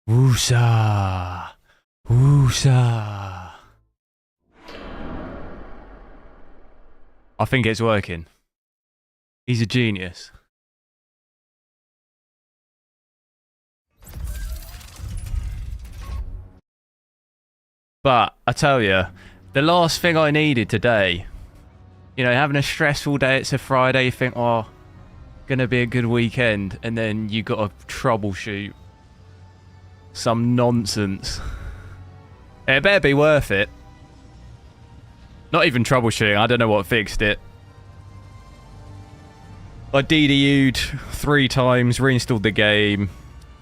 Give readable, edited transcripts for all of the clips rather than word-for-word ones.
Woosa! Woosa! I think it's working. He's a genius. But I tell you, the last thing I needed today, you know, having a stressful day, it's a Friday, you think, oh, gonna be a good weekend, and then you got to troubleshoot some nonsense. It better be worth it. Not even troubleshooting, I don't know what fixed it. I DDU'd 3 times, reinstalled the game,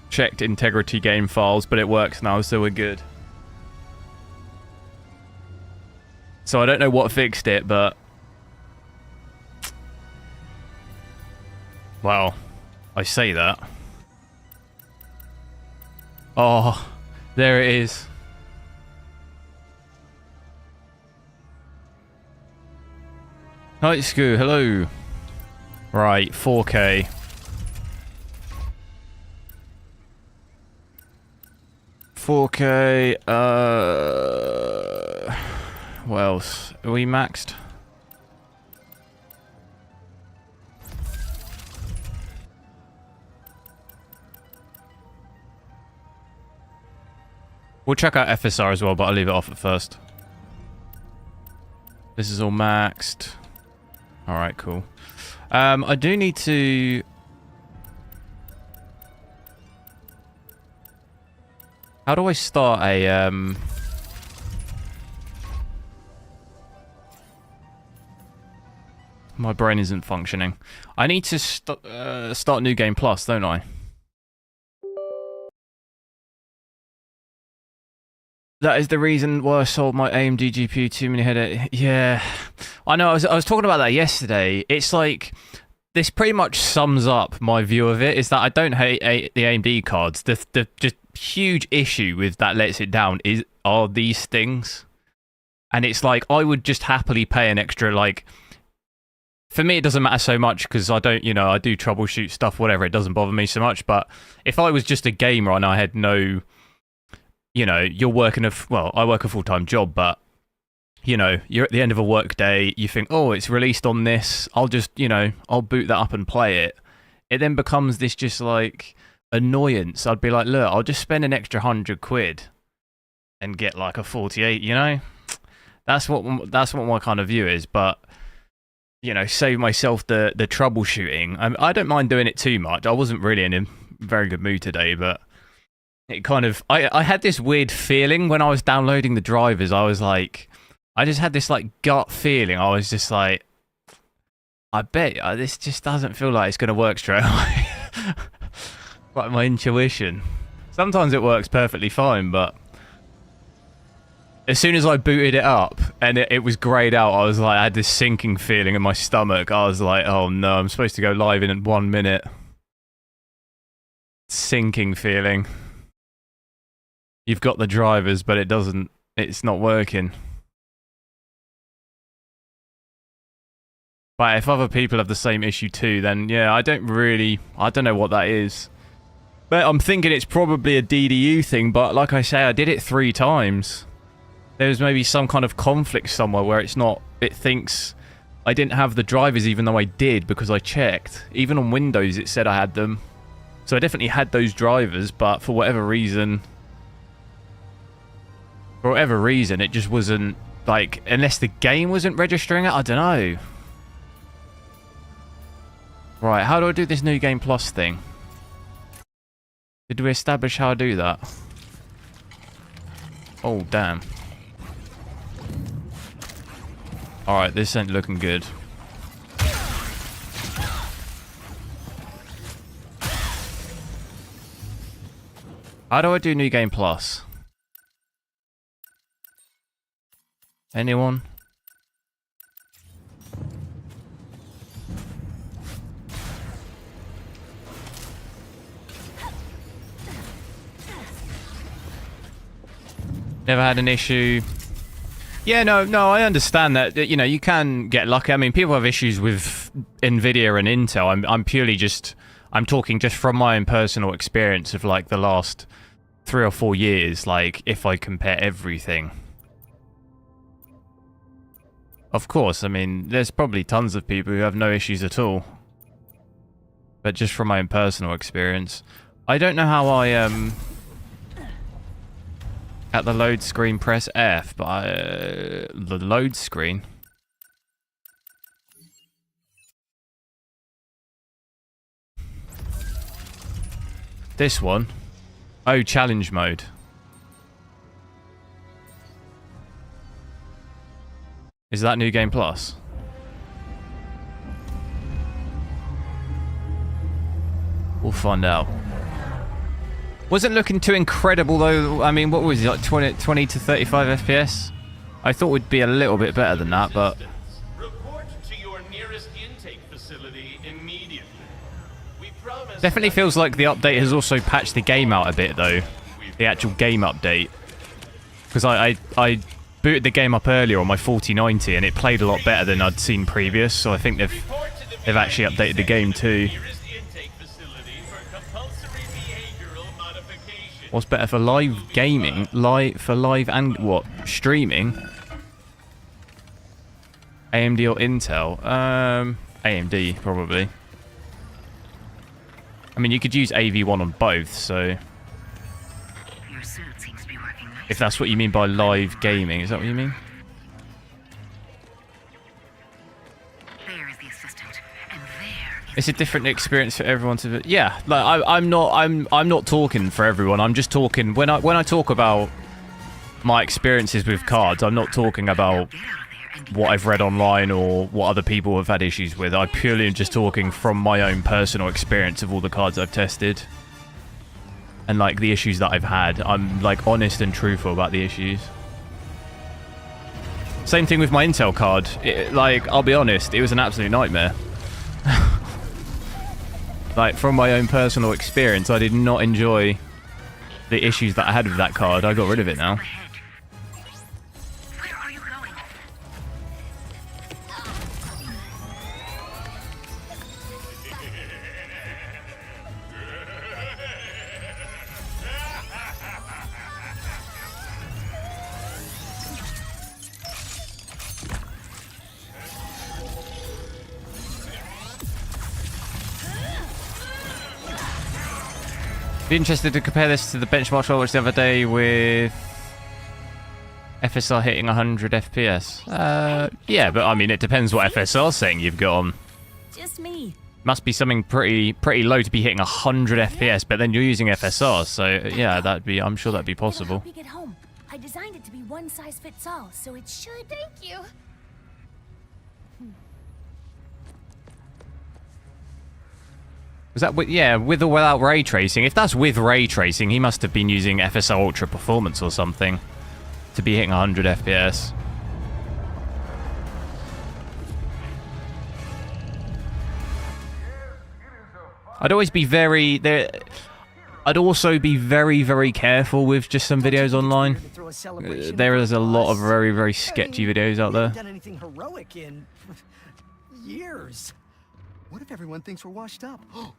checked integrity game files, but it works now, so we're good. So I don't know what fixed it, but... well, I say that. Oh, there it is. Night Scoo, hello. Right, 4K. What else? Are we maxed? We'll check out FSR as well, but I'll leave it off at first. This is all maxed. Alright, cool. I do need to... how do I start a... my brain isn't functioning. I need to start New Game Plus, don't I? That is the reason why I sold my AMD GPU. Too many headaches. Yeah, I know. I was talking about that yesterday. It's like this pretty much sums up my view of it. Is that I don't hate the AMD cards. The just huge issue with that lets it down are these things, and it's like I would just happily pay an extra like. For me, it doesn't matter so much because I don't, you know, I do troubleshoot stuff, whatever. It doesn't bother me so much. But if I was just a gamer and I had no, you know, you're working well, I work a full-time job, but, you know, you're at the end of a work day, you think, oh, it's released on this, I'll just, you know, I'll boot that up and play it. It then becomes this just, like, annoyance. I'd be like, look, I'll just spend an extra £100 and get, like, a 48, you know? That's what my kind of view is, but... you know, save myself the troubleshooting. I don't mind doing it too much. I wasn't really in a very good mood today, but it kind of... I had this weird feeling when I was downloading the drivers. I was like... I just had this, like, gut feeling. I was just like... I bet this just doesn't feel like it's going to work straight away. Like my intuition. Sometimes it works perfectly fine, but... as soon as I booted it up and it was grayed out, I was like, I had this sinking feeling in my stomach. I was like, oh no, I'm supposed to go live in 1 minute. Sinking feeling. You've got the drivers, but it's not working. But if other people have the same issue too, then yeah, I don't know what that is. But I'm thinking it's probably a DDU thing, but like I say, I did it 3 times. There's maybe some kind of conflict somewhere where it thinks I didn't have the drivers even though I did because I checked. Even on Windows it said I had them. So I definitely had those drivers, but for whatever reason it just wasn't, like, unless the game wasn't registering it, I don't know. Right, how do I do this New Game Plus thing? Did we establish how I do that? Oh, damn. Alright, this ain't looking good. How do I do New Game Plus? Anyone? Never had an issue. Yeah, no, I understand that, you know, you can get lucky. I mean, people have issues with Nvidia and Intel. I'm purely just, I'm talking just from my own personal experience of, like, the last 3 or 4 years, like, if I compare everything. Of course, I mean, there's probably tons of people who have no issues at all. But just from my own personal experience, I don't know how I, at the load screen press F, but the load screen. This one. Oh, challenge mode. Is that New Game Plus? We'll find out. Wasn't looking too incredible though. I mean, what was it, like 20 to 35 FPS? I thought we'd be a little bit better than that, but... Report to your nearest intake facility immediately. We promise. Definitely feels like the update has also patched the game out a bit though. The actual game update. Because I booted the game up earlier on my 4090 and it played a lot better than I'd seen previous, so I think they've actually updated the game too. What's better for live gaming? For live and what? Streaming? AMD or Intel? AMD, probably. I mean, you could use AV1 on both, so... If that's what you mean by live gaming, is that what you mean? It's a different experience for everyone to... Yeah, like I'm not talking for everyone. I'm just talking when I talk about my experiences with cards. I'm not talking about what I've read online or what other people have had issues with. I purely am just talking from my own personal experience of all the cards I've tested and like the issues that I've had. I'm like honest and truthful about the issues. Same thing with my Intel card. Like, I'll be honest, it was an absolute nightmare. Like, from my own personal experience, I did not enjoy the issues that I had with that card. I got rid of it now. Where are you going? Be interested to compare this to the benchmark I watched the other day with FSR hitting 100 FPS. Yeah, but I mean, it depends what FSR's saying you've got on. Just me. Must be something pretty low to be hitting 100 FPS, but then you're using FSR, so yeah, I'm sure that'd be possible. It'll help you get home. I designed it to be one size fits all, so it should. Thank you. Was that with, yeah, with or without ray tracing? If that's with ray tracing, he must have been using FSR Ultra Performance or something to be hitting 100 FPS. I'd always be I'd also be very careful with just some videos online. There is a lot of very sketchy videos out there. Done anything heroic in years. What if everyone thinks we're washed up? Oh,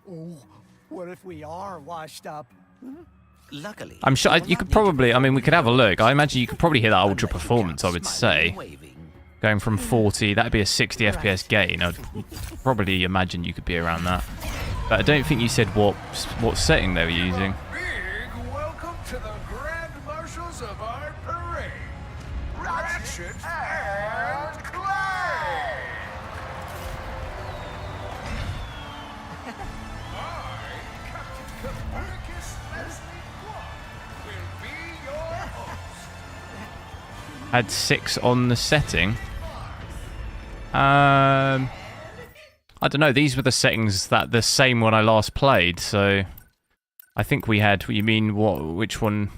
what if we are washed up? Luckily, I'm sure you could probably. I mean, we could have a look. I imagine you could probably hit that ultra performance. I would say, going from 40, that'd be a 60 FPS gain. I'd probably imagine you could be around that. But I don't think you said what setting they were using. Big welcome to the Grand Marshals of our parade, Ratchet and Clank. Had 6 on the setting. I don't know. These were the settings that the same when I last played. So I think we had. You mean what? Which one?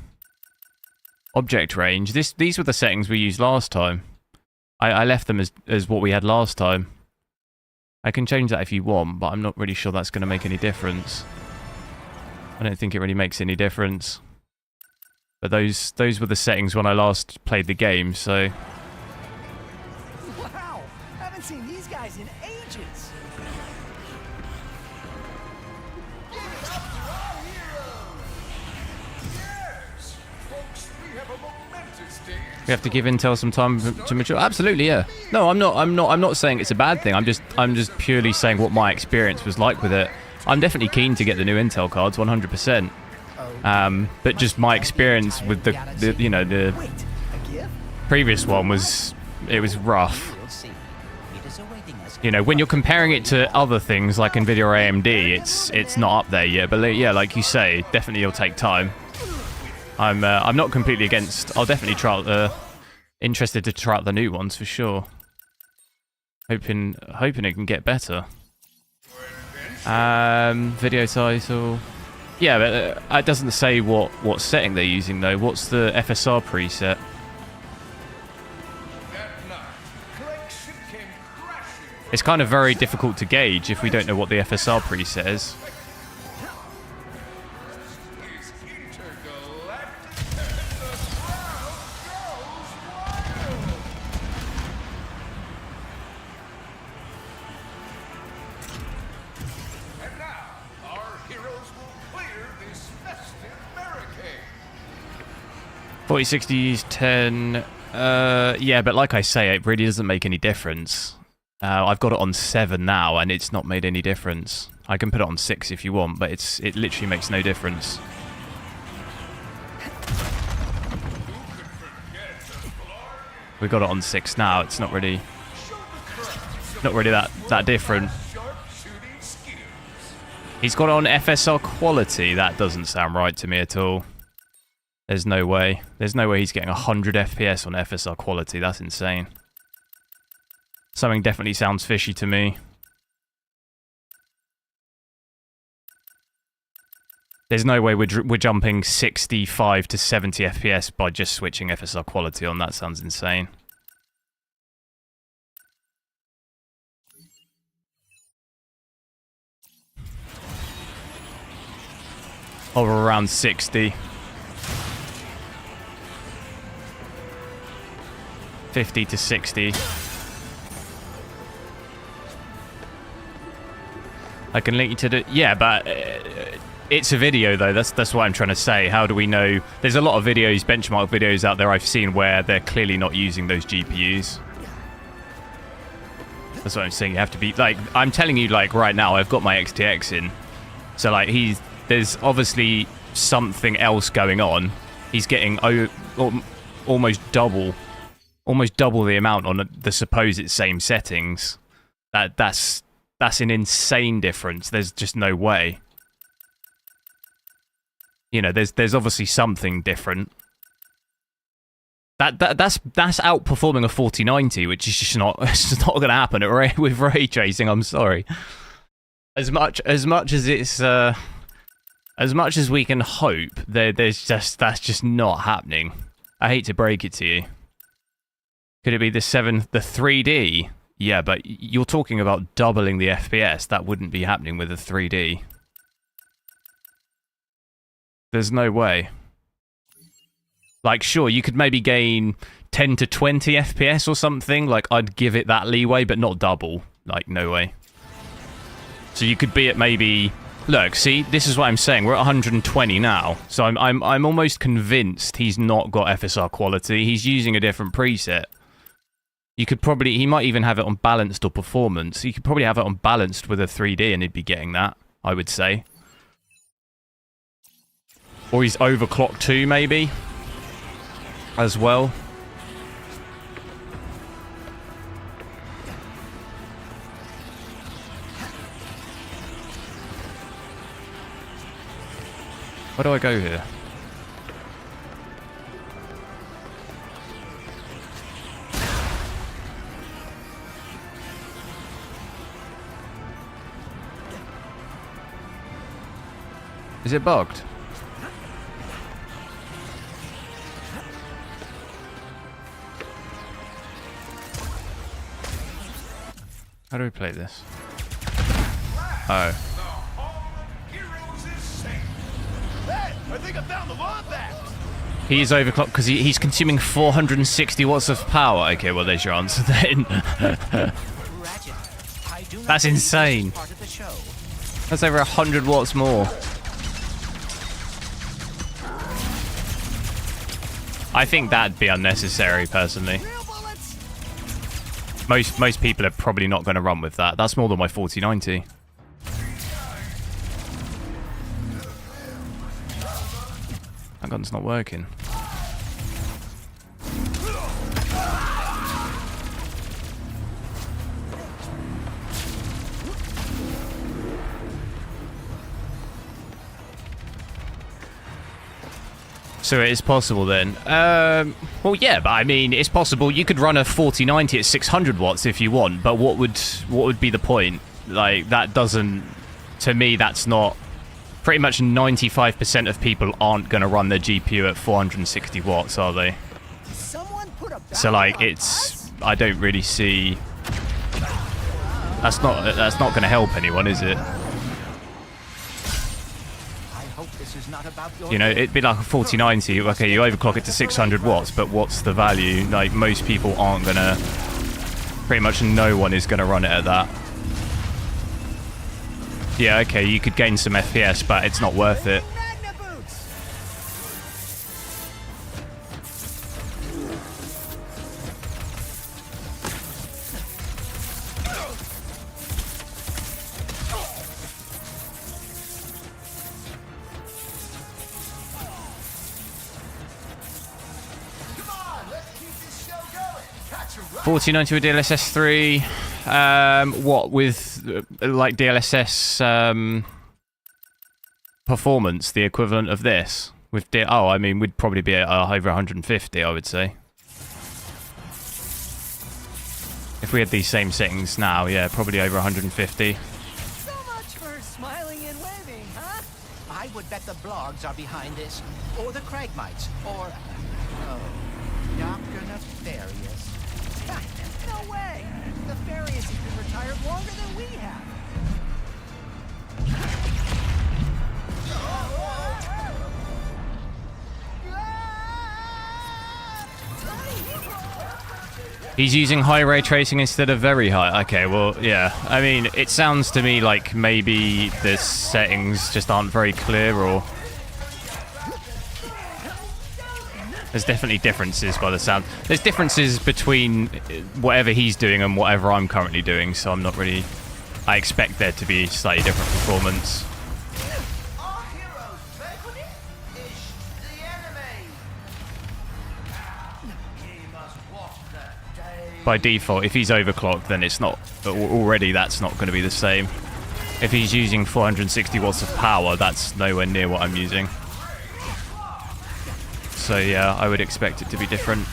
Object range. These were the settings we used last time. I left them as what we had last time. I can change that if you want, but I'm not really sure that's going to make any difference. I don't think it really makes any difference. But those were the settings when I last played the game, so... Wow! Haven't seen these guys in ages! Give it up for our heroes! Yes! have a momentous day. We have to give Intel some time to mature. Absolutely, yeah. No, I'm not saying it's a bad thing. I'm just purely saying what my experience was like with it. I'm definitely keen to get the new Intel cards, 100%. But just my experience with the you know, the previous one was rough. You know, when you're comparing it to other things like Nvidia or AMD, it's not up there yet. But yeah, like you say, definitely it'll take time. I'm not completely against. I'll definitely try out interested to try out the new ones for sure. Hoping it can get better. Video title. Yeah, but it doesn't say what setting they're using though. What's the FSR preset? It's kind of very difficult to gauge if we don't know what the FSR preset is. And now, our heroes will clear this festive barricade. 4060s 10. Yeah, but like I say, it really doesn't make any difference. I've got it on 7 now, and it's not made any difference. I can put it on 6 if you want, but it literally makes no difference. We got it on 6 now. It's not really that different. He's got it on FSR quality. That doesn't sound right to me at all. There's no way. There's no way he's getting 100 FPS on FSR quality. That's insane. Something definitely sounds fishy to me. There's no way we're jumping 65 to 70 FPS by just switching FSR quality on. That sounds insane. Or around 60. 50 to 60. I can link you to the... Yeah, but it's a video, though. That's what I'm trying to say. How do we know? There's a lot of videos, benchmark videos out there I've seen where they're clearly not using those GPUs. That's what I'm saying. You have to be... Like, I'm telling you, like, right now, I've got my XTX in. So, like, there's obviously something else going on. He's getting almost double the amount on the supposed same settings. That's an insane difference. There's just no way. You know, there's obviously something different. That's outperforming a 4090, which is just not going to happen with ray tracing. I'm sorry. As much as it's as much as we can hope, that's just not happening. I hate to break it to you. Could it be the 3D? Yeah, but you're talking about doubling the FPS. That wouldn't be happening with a 3D. There's no way. Like, sure, you could maybe gain 10 to 20 FPS or something. Like, I'd give it that leeway, but not double. Like, no way. So you could be at maybe... Look, see, this is what I'm saying. We're at 120 now. So I'm almost convinced he's not got FSR quality. He's using a different preset. You could probably... He might even have it on balanced or performance. You could probably have it on balanced with a 3D and he'd be getting that, I would say. Or he's overclocked too, maybe. As well. Where do I go here? Is it bugged? How do we play this? Oh. I think I found the law back. He's overclocked because he's consuming 460 watts of power. Okay, well, there's your answer then. That's insane. That's over 100 watts more. I think that'd be unnecessary, personally. Real bullets. Most people are probably not going to run with that. That's more than my 4090. That gun's not working. So it is possible then. Well, yeah, but I mean, it's possible. You could run a 4090 at 600 watts if you want, but what would be the point? Like, that doesn't... To me, that's not... Pretty much 95% of people aren't going to run their GPU at 460 watts, are they? Someone put a So, like, bounty on it's... us? I don't really see... That's not going to help anyone, is it? Is not about your You know, it'd be like a 4090. Okay, you overclock it to 600 watts, but what's the value? Like, most people aren't gonna... Pretty much no one is gonna run it at that. Yeah, okay, you could gain some FPS, but it's not worth it. Magna boots. 4090 with DLSS 3. What with like DLSS performance, the equivalent of this? With I mean, we'd probably be at over 150, I would say. If we had these same settings now, yeah, probably over 150. So much for smiling and waving, huh? I would bet the blogs are behind this, or the Cragmites, or Dr. Nefarious. No way! Nefarious has been retired longer than we have. He's using high ray tracing instead of very high. Okay, well, yeah. I mean, it sounds to me like maybe the settings just aren't very clear, or... There's definitely differences by the sound. There's differences between whatever he's doing and whatever I'm currently doing, so I'm not really... I expect there to be slightly different performance. Our hero's vanquished is the enemy. Ye must watch the day. By default, if he's overclocked, then it's not... Already, that's not going to be the same. If he's using 460 watts of power, that's nowhere near what I'm using. So yeah, I would expect it to be different.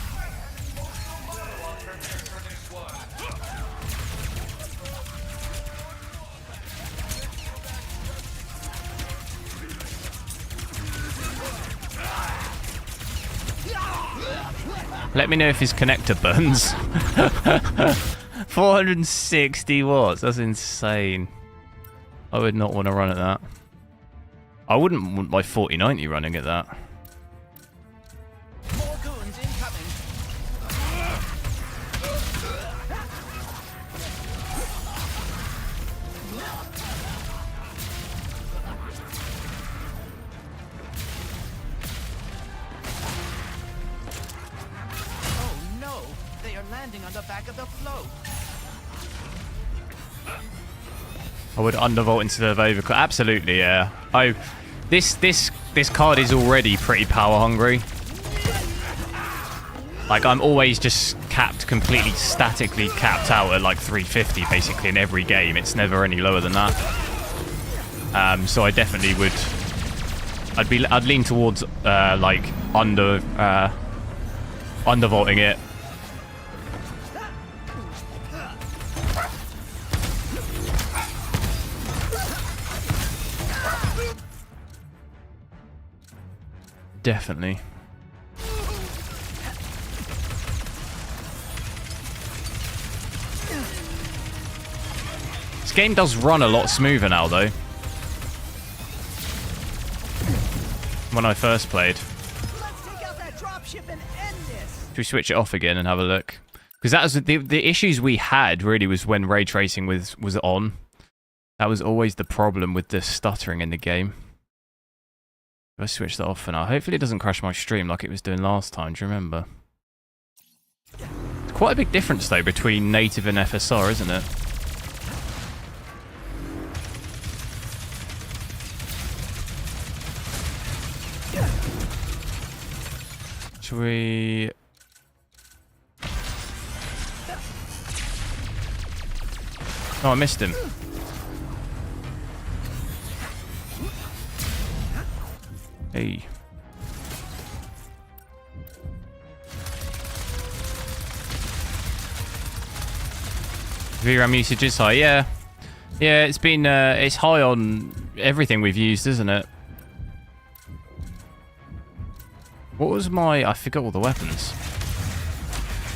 Let me know if his connector burns. 460 watts, that's insane. I would not want to run at that. I wouldn't want my 4090 running at that. More goons incoming. Oh no, they are landing on the back of the float. I would undervolt instead of overclock. Absolutely, yeah. Oh, this card is already pretty power hungry. Like, I'm always just capped, completely statically capped out at like 350 basically in every game. It's never any lower than that. So I definitely would. I'd lean towards like undervolting it. Definitely. This game does run a lot smoother now, though. When I first played. Let's take out that dropship and end this. Should we switch it off again and have a look? Because that was the issues we had really was when ray tracing was on. That was always the problem with the stuttering in the game. Let's switch that off for now. Hopefully it doesn't crash my stream like it was doing last time. Do you remember? It's quite a big difference though between native and FSR, isn't it? Should we... Oh, I missed him. Hey. VRAM usage is high, yeah. Yeah, it's been, it's high on everything we've used, isn't it? What was my... I forgot all the weapons.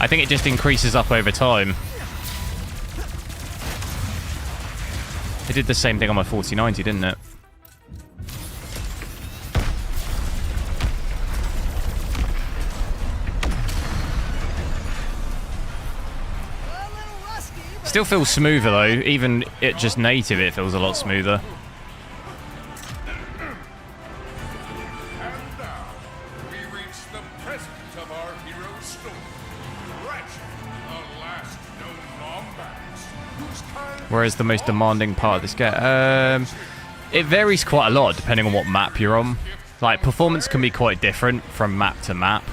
I think it just increases up over time. It did the same thing on my 4090, didn't it? Still feels smoother though, even it just native it feels a lot smoother. And now, we reach the present of our hero's story. Ratchet, the last known Lombax, whose kind... Whereas the most demanding part of this game, it varies quite a lot depending on what map you're on. Like, performance can be quite different from map to map.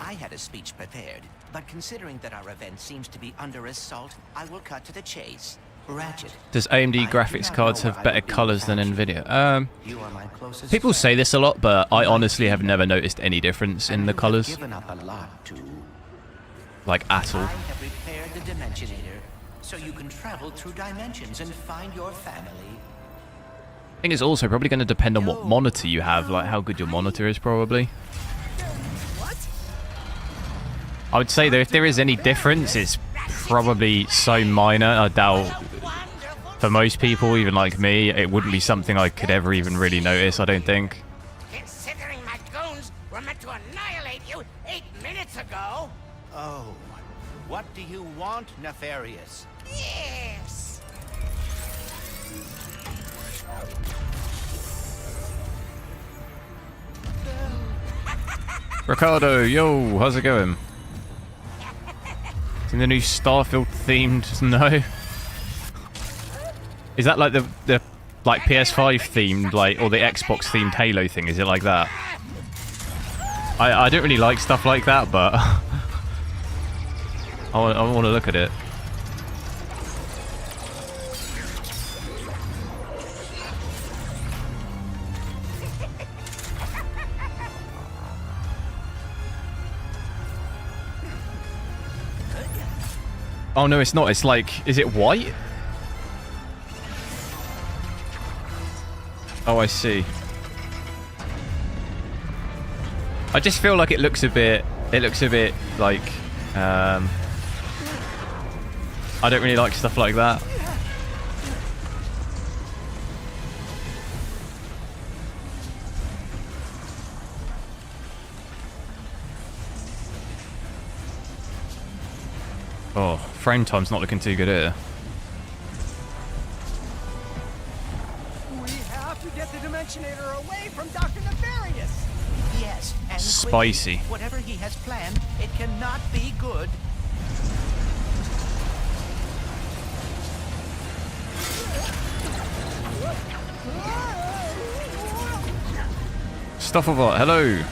I had a speech prepared, but considering that our event seems to be under assault, I will cut to the chase. Ratchet. Does AMD graphics cards have better colors than Nvidia? You are my closest People friend. say this a lot, but I honestly have never noticed any difference in the You've colors. given up a lot to... Like, at all. I have repaired the Dimensionator, so you can travel through dimensions and find your family. I think it's also probably going to depend on what monitor you have, like how good your monitor is probably. I would say though, if there is any difference, it's probably so minor. I doubt for most people, even like me, it wouldn't be something I could ever even really notice, I don't think. Considering my goons were meant to annihilate you 8 minutes ago. Oh, what do you want, Nefarious? Yes. Ricardo, yo, how's it going? In the new Starfield themed, no. Is that like the like PS5 themed, like, or the Xbox themed Halo thing? Is it like that? I don't really like stuff like that, but I want to look at it. Oh no, it's not. It's like, is it white? Oh, I see. I just feel like it looks a bit like, I don't really like stuff like that. Oh, frame time's not looking too good here. We have to get the Dimensionator away from Dr. Nefarious! Yes, and Spicy. quickly. Whatever he has planned, it cannot be good. Stuff of what? Hello.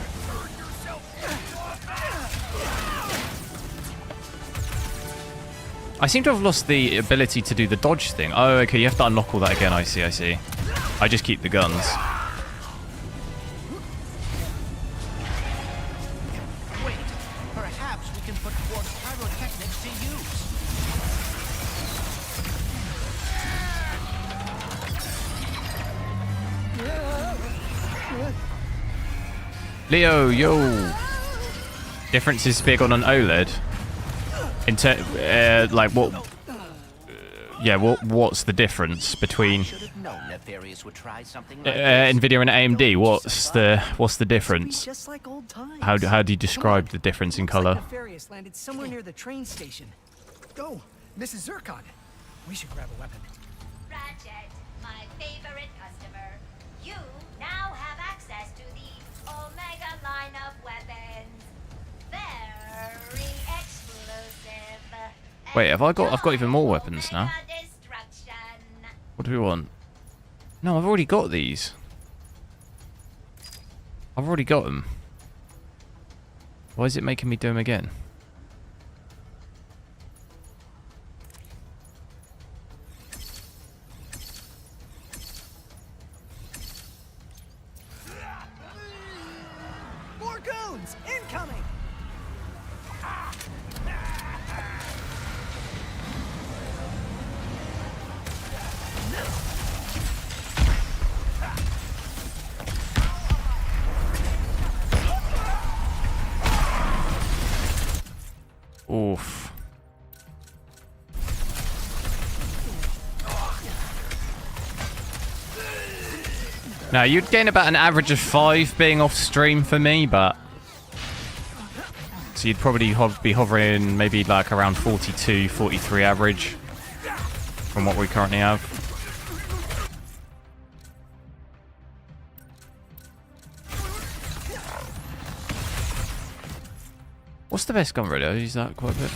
I seem to have lost the ability to do the dodge thing. Oh, okay, you have to unlock all that again. I see, I see. I just keep the guns. Wait, perhaps we can put Quartz pyrotechnics to use. Leo, yo. Difference is big on an OLED. Like what? Yeah, what's the difference between Should have known Nefarious would try something like this. Nvidia and AMD? What's the difference? Just like old times. How do you describe the difference in Looks like color? Nefarious landed somewhere near the train station. Go, Mrs. Zircon. We should grab a weapon. Ratchet, my favorite customer. You now have access to the Omega line of weapons. Very exclusive. Wait, I've got even more weapons now. Omega destruction. What do we want? No, I've already got these. I've already got them. Why is it making me do them again? More goons! Incoming! Oof. Now, you'd gain about an average of 5 being off stream for me, but... So you'd probably be hovering maybe like around 42, 43 average from what we currently have. What's the best gun really? I use that quite a bit.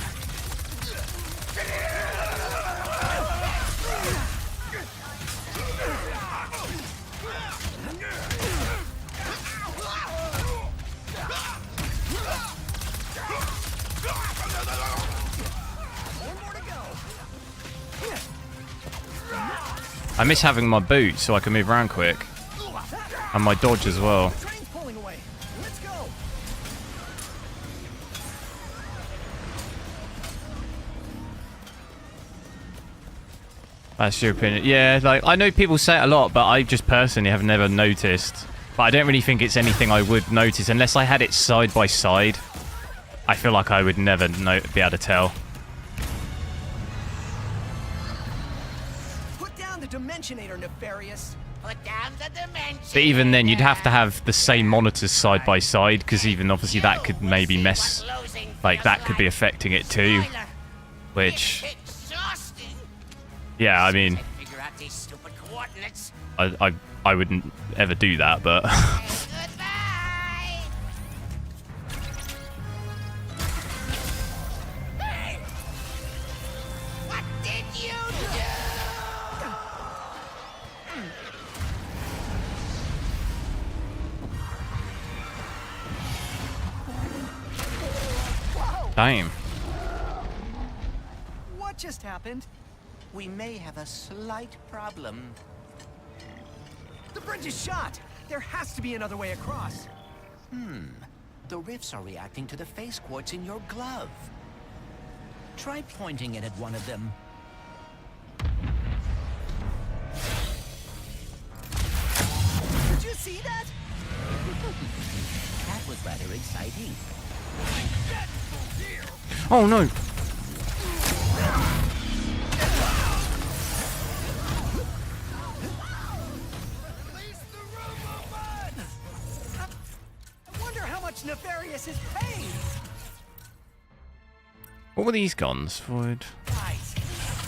I miss having my boots so I can move around quick. And my dodge as well. Train's pulling away. Let's go. That's your opinion. Yeah, like, I know people say it a lot, but I just personally have never noticed. But I don't really think it's anything I would notice unless I had it side by side. I feel like I would never be able to tell. Put down the Dimensionator, Nefarious. Put down the dimension. But even then, you'd have to have the same monitors side by side, because even obviously that could maybe mess, like that could be affecting it too. Which, Exhausting. yeah, I mean, Figure out these stupid coordinates. I wouldn't ever do that, but Goodbye. Hey! What did you do? damn. What just happened? We may have a slight problem. The bridge is shot. There has to be another way across. The rifts are reacting to the face quartz in your glove. Try pointing it at one of them. Did you see that? That was rather exciting. Oh no. I wonder how much Nefarious is paying. What were these guns? Void. Right.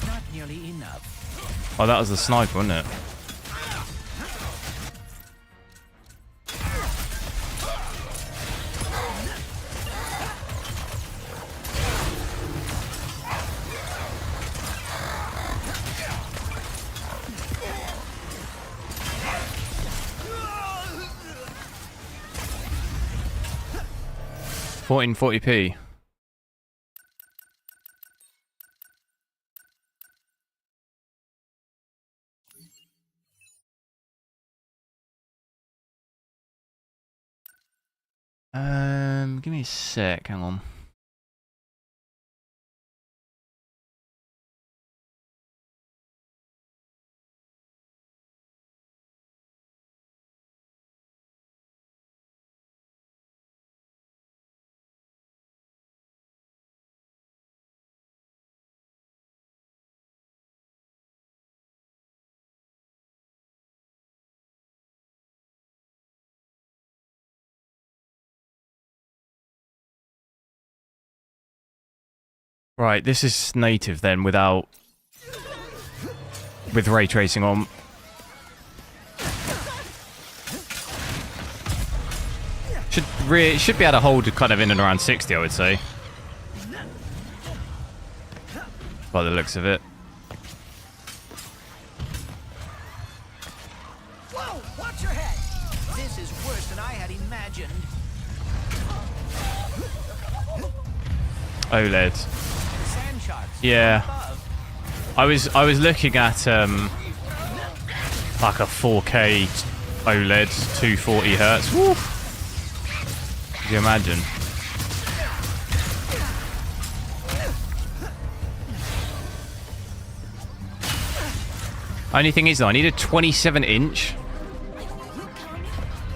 Not nearly enough. Oh, that was the sniper, wasn't it? In 40p. Give me a sec, hang on. Right, this is native then with ray tracing on. Should be able to hold kind of in and around 60, I would say. By the looks of it. Whoa! Watch your head! This is worse than I had imagined. OLED. Sand sharks. Yeah. Above. I was looking at like a 4K OLED 240 Hertz. Woo! Can you imagine? Only thing is though, I need a 27-inch.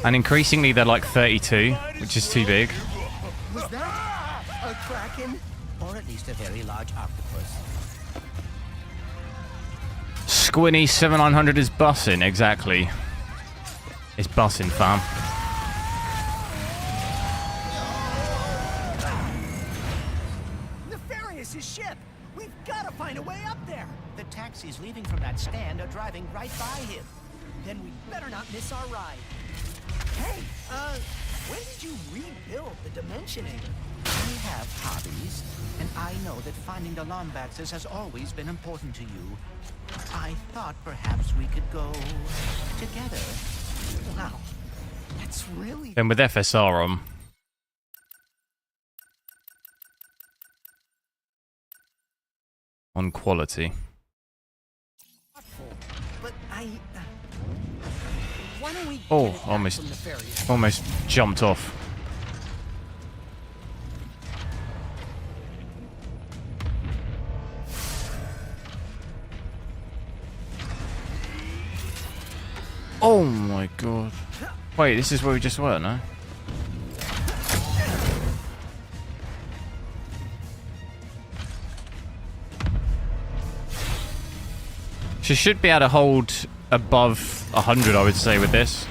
And increasingly they're like 32, which is too big. Was that a kraken? Or at least a very large octopus. Squinny 7900 is bussing, exactly. It's bussing, fam. Nefarious' ship! We've got to find a way up there! The taxis leaving from that stand are driving right by him. Then we better not miss our ride. Hey, when did you rebuild the dimensionator? We have hobbies, and I know that finding the Lombaxes has always been important to you. I thought perhaps we could go together. Wow, that's really... Then with FSR on quality. But why don't we Oh, get it back almost. from Nefarious? Almost jumped off. Oh my god. Wait, this is where we just were, no? She should be able to hold above 100, I would say, with this.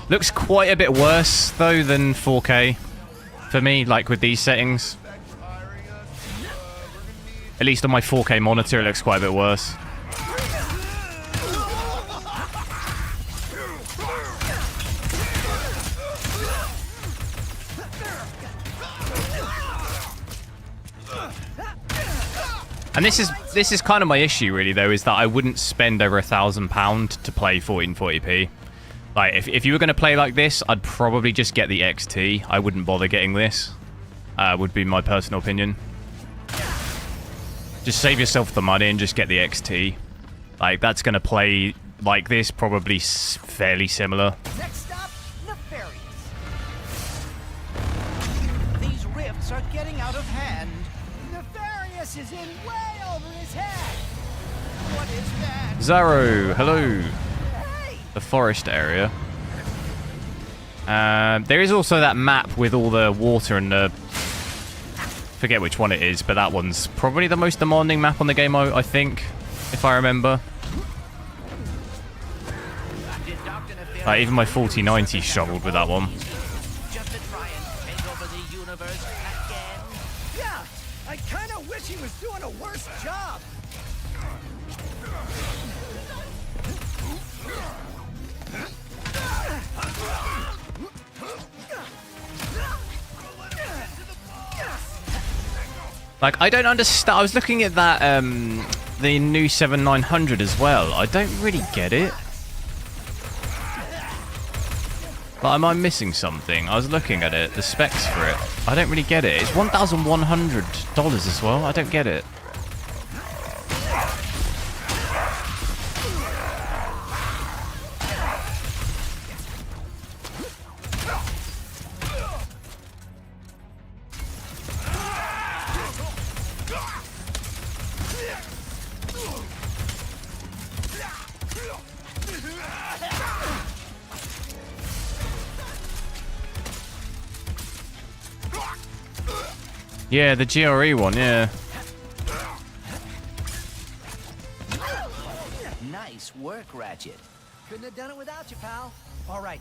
Looks quite a bit worse, though, than 4K. For me, like with these settings. At least on my 4K monitor, it looks quite a bit worse. And this is kind of my issue, really, though, is that I wouldn't spend over £1,000 to play 1440p. Like, if you were going to play like this, I'd probably just get the XT. I wouldn't bother getting this. Would be my personal opinion. Just save yourself the money and just get the XT. Like, that's going to play like this, probably fairly similar. Next stop, Nefarious. These rifts are getting out of hand. Nefarious is in way over his head. What is that? Zaro, hello. Hey, The forest area. There is also that map with all the water and the... forget which one it is, but that one's probably the most demanding map on the game, I think, if I remember. Like, even my 4090 struggled with that one. Just to try and take over the universe again. yeah, I kind of wish he was doing a worse job. Like, I don't understand. I was looking at that, the new 7900 as well. I don't really get it. But am I missing something? I was looking at it, the specs for it. I don't really get it. It's $1,100 as well. I don't get it. Yeah, the GRE one, yeah. Nice work, Ratchet. Couldn't have done it without you, pal. All right,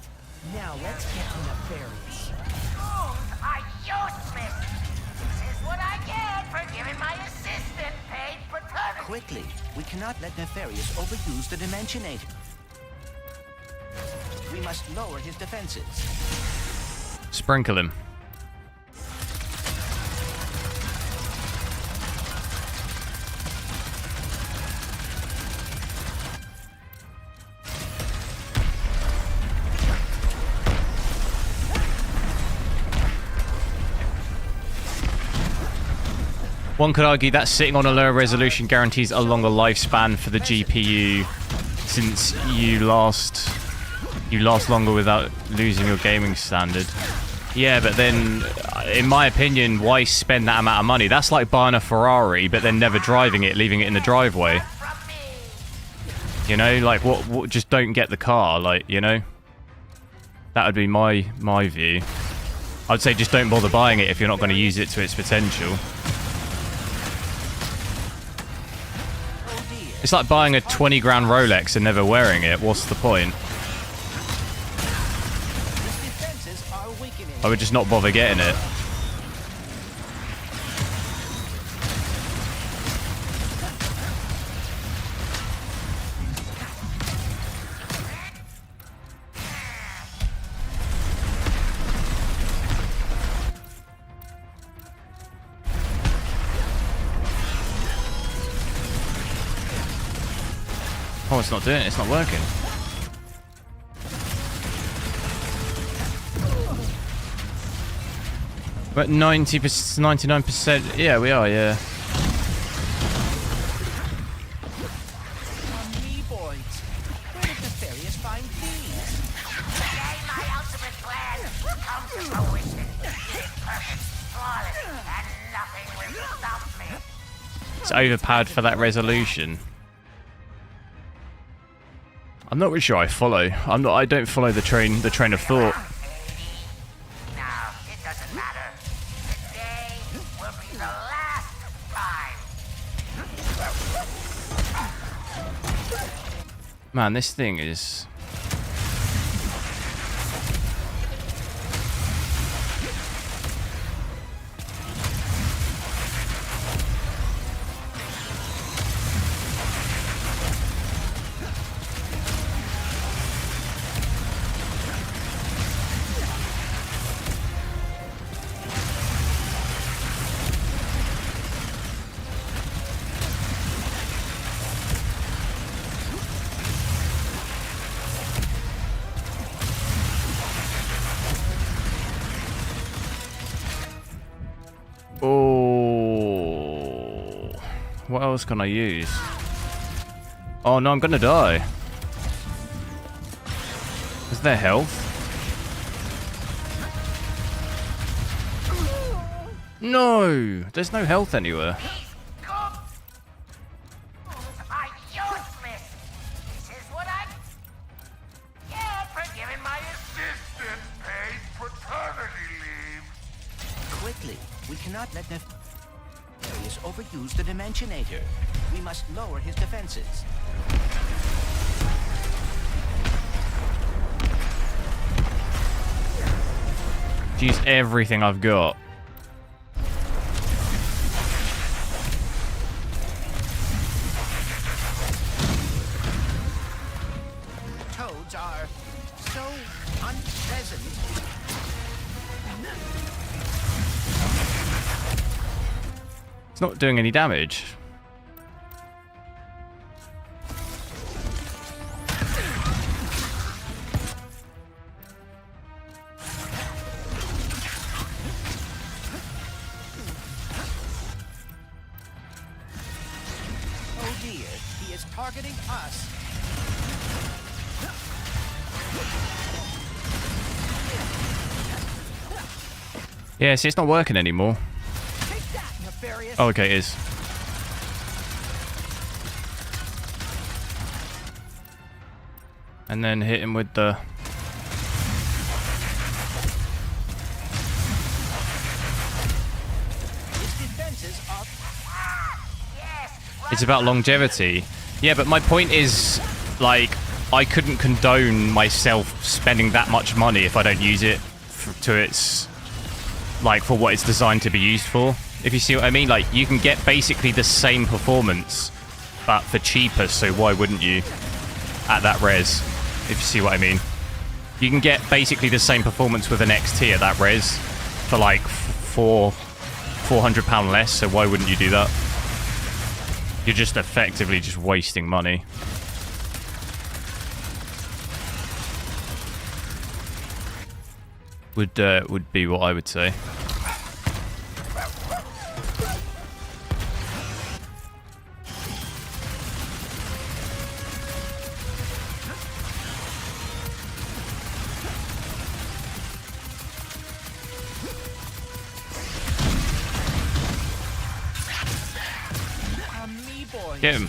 now let's get to Nefarious. Fools are useless. This is what I get for giving my assistant paid paternity. Quickly, we cannot let Nefarious overuse the Dimensionator. We must lower his defenses. Sprinkle him. One could argue that sitting on a lower resolution guarantees a longer lifespan for the GPU, since you last longer without losing your gaming standard. Yeah, but then, in my opinion, why spend that amount of money? That's like buying a Ferrari, but then never driving it, leaving it in the driveway. You know, like, what just don't get the car, like, you know? That would be my view. I'd say just don't bother buying it if you're not going to use it to its potential. It's like buying a 20 grand Rolex and never wearing it. What's the point? I would just not bother getting it. Oh, it's not doing it. It's not working. But 90%, 99%. Yeah, we are, yeah. Boys, where did Nefarious find these? Today my ultimate plan comes to fruition. It's perfect, flawless, and nothing will stop me. It's overpowered for that resolution. I'm not really sure I follow. I don't follow the train of thought. No, it doesn't matter. Today will be the last time. Man, this thing is... Oh, what else can I use? Oh no, I'm gonna die. Is there health? No, there's no health anywhere. Are useless. This is what I get for giving my assistant paid paternity leave. Quickly, we cannot let Nefarious overuse the Dimensionator. We must lower his defenses. Use everything I've got. Toads are so unpleasant. It's not doing any damage. Oh dear, he is targeting us. Yeah, see, it's not working anymore. Take that, Nefarious. Oh, okay, it is. And then hit him with the... His defenses are... It's about longevity. Yeah, but my point is, like, I couldn't condone myself spending that much money if I don't use it to its... like, for what it's designed to be used for. If you see what I mean, like you can get basically the same performance, but for cheaper. So why wouldn't you at that res? If you see what I mean, you can get basically the same performance with an XT at that res for like £400 less. So why wouldn't you do that? You're just effectively just wasting money. Would be what I would say. Get him.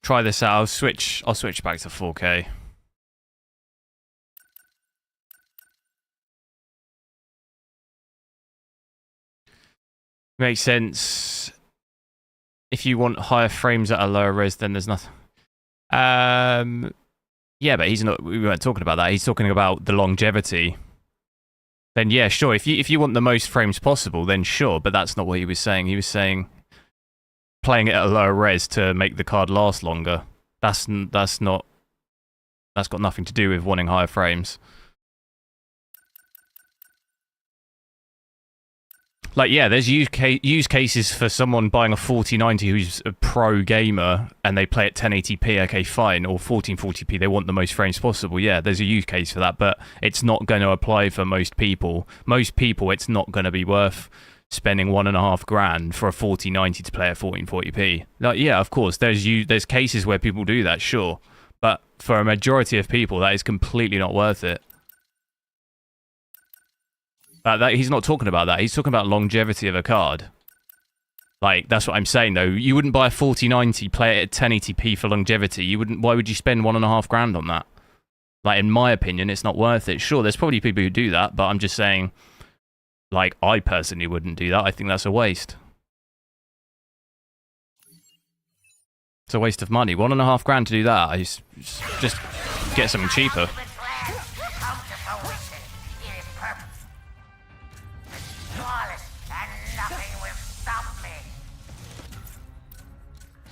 Try this out. I'll switch back to 4K. Makes sense. If you want higher frames at a lower res, then there's nothing. Yeah, but he's not. We weren't talking about that. He's talking about the longevity. Then yeah, sure. If you want the most frames possible, then sure. But that's not what he was saying. He was saying playing it at a lower res to make the card last longer. That's got nothing to do with wanting higher frames. Like, yeah, there's use cases for someone buying a 4090 who's a pro gamer and they play at 1080p, okay, fine, or 1440p, they want the most frames possible. Yeah, there's a use case for that, but it's not going to apply for most people. Most people, it's not going to be worth spending $1.5 grand for a 4090 to play at 1440p. Like, yeah, of course, there's cases where people do that, sure, but for a majority of people, that is completely not worth it. He's not talking about that. He's talking about longevity of a card. Like, that's what I'm saying, though. You wouldn't buy a 4090, play it at 1080p for longevity. You wouldn't. Why would you spend $1.5 grand on that? Like, in my opinion, it's not worth it. Sure, there's probably people who do that, but I'm just saying, like, I personally wouldn't do that. I think that's a waste. It's a waste of money. $1.5 grand to do that. I just get something cheaper.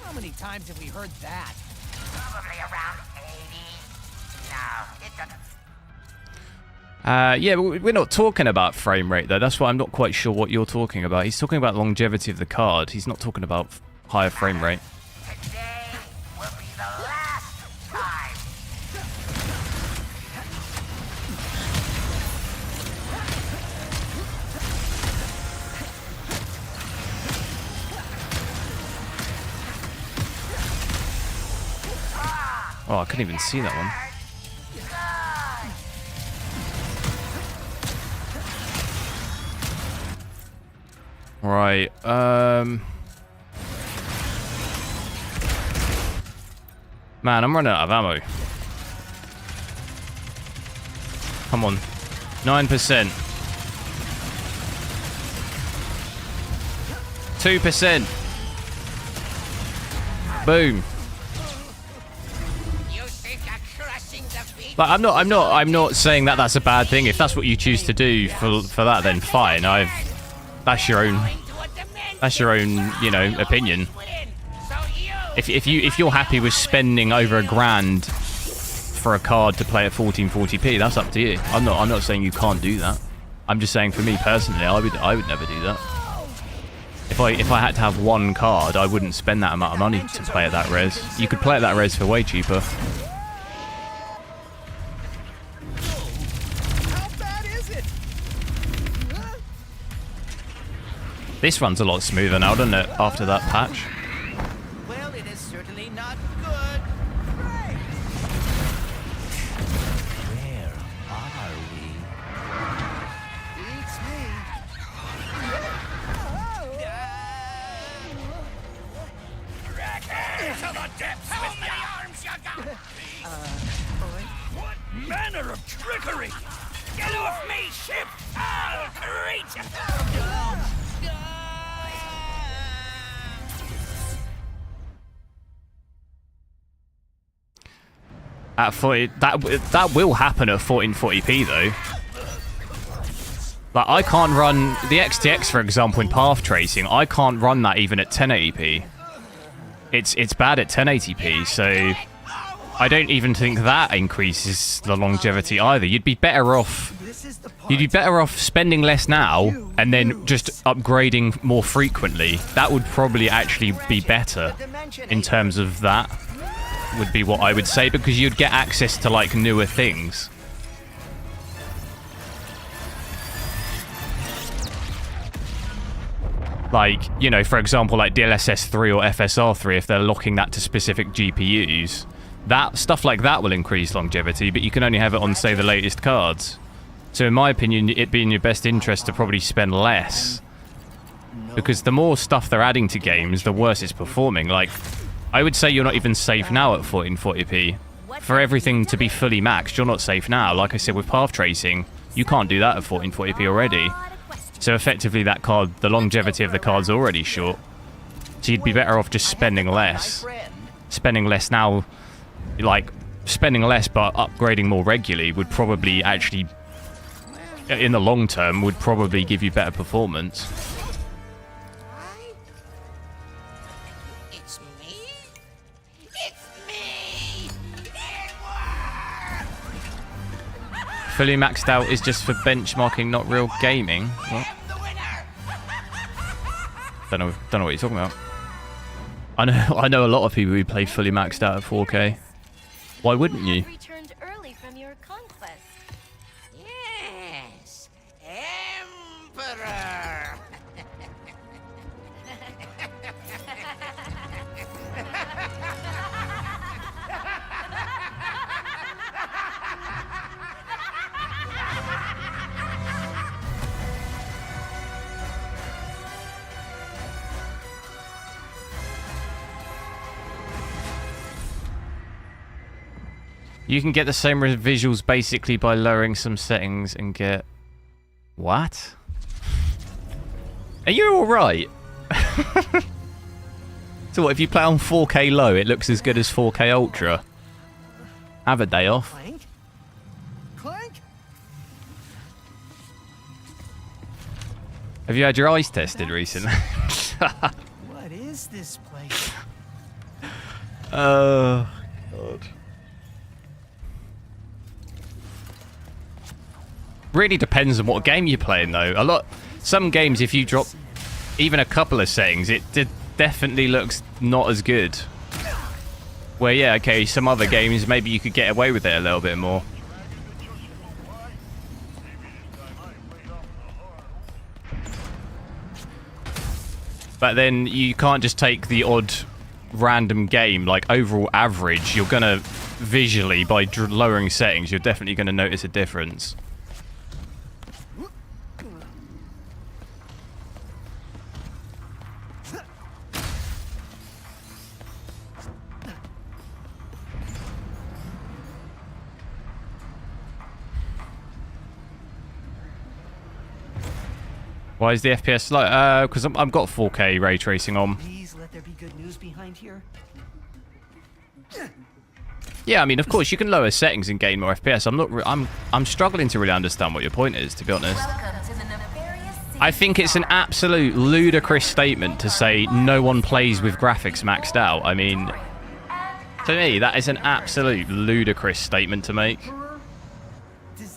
How many times have we heard that? Probably around 80. No, it doesn't. Yeah, but we're not talking about frame rate, though. That's why I'm not quite sure what you're talking about. He's talking about longevity of the card. He's not talking about higher frame rate. Today will be the last time. Oh, I couldn't even see that one. Right, man, I'm running out of ammo. Come on. 9%. 2%. Boom. Like, I'm not saying that that's a bad thing. If that's what you choose to do for that, then fine. That's your own, you know, opinion. If you're happy with spending over $1 grand for a card to play at 1440p, that's up to you. I'm not saying you can't do that. I'm just saying for me personally, I would never do that. If I had to have one card, I wouldn't spend that amount of money to play at that res. You could play at that res for way cheaper. How bad is it? This runs a lot smoother now, doesn't it, after that patch? Well, it is certainly not good. Right. Where are we? Beats me. To the depths with the arms you got! What manner of trickery! Get off me, ship! I'll creature! At 40, that will happen at 1440p though. Like, I can't run the XTX, for example, in path tracing. I can't run that even at 1080p. It's bad at 1080p, so I don't even think that increases the longevity either. You'd be better off spending less now and then just upgrading more frequently. That would probably actually be better in terms of that, would be what I would say, because you'd get access to like newer things. Like, you know, for example, like DLSS 3 or FSR 3, if they're locking that to specific GPUs, that stuff like that will increase longevity, but you can only have it on, say, the latest cards. So in my opinion, it'd be in your best interest to probably spend less, because the more stuff they're adding to games, the worse it's performing. Like, I would say you're not even safe now at 1440p. For everything to be fully maxed, you're not safe now. Like I said, with path tracing, you can't do that at 1440p already. So effectively that card, the longevity of the card's already short. So you'd be better off just spending less. Spending less now, like, spending less but upgrading more regularly would probably actually, in the long term, would probably give you better performance. It's me? It's me! It worked! Fully maxed out is just for benchmarking, not real gaming. What? Don't know what you're talking about. I know a lot of people who play fully maxed out at 4K. Why wouldn't you? Returned early from your conquest. Yes, Emperor! You can get the same visuals basically by lowering some settings and get... What? Are you alright? So what, if you play on 4K low, it looks as good as 4K Ultra? Have a day off. Clank? Clank? Have you had your eyes tested recently? What is this place? Oh, God. Really depends on what game you're playing, though. Some games, if you drop even a couple of settings, it definitely looks not as good. Where, yeah, okay, some other games, maybe you could get away with it a little bit more. But then you can't just take the odd random game, like overall average. You're gonna visually, by lowering settings, you're definitely gonna notice a difference. Why is the FPS slow? Because I've got 4K ray tracing on. Please let there be good news behind here. Yeah, I mean, of course, you can lower settings and gain more FPS. I'm struggling to really understand what your point is, to be honest. I think it's an absolute ludicrous statement to say no one plays with graphics maxed out. I mean, to me, that is an absolute ludicrous statement to make.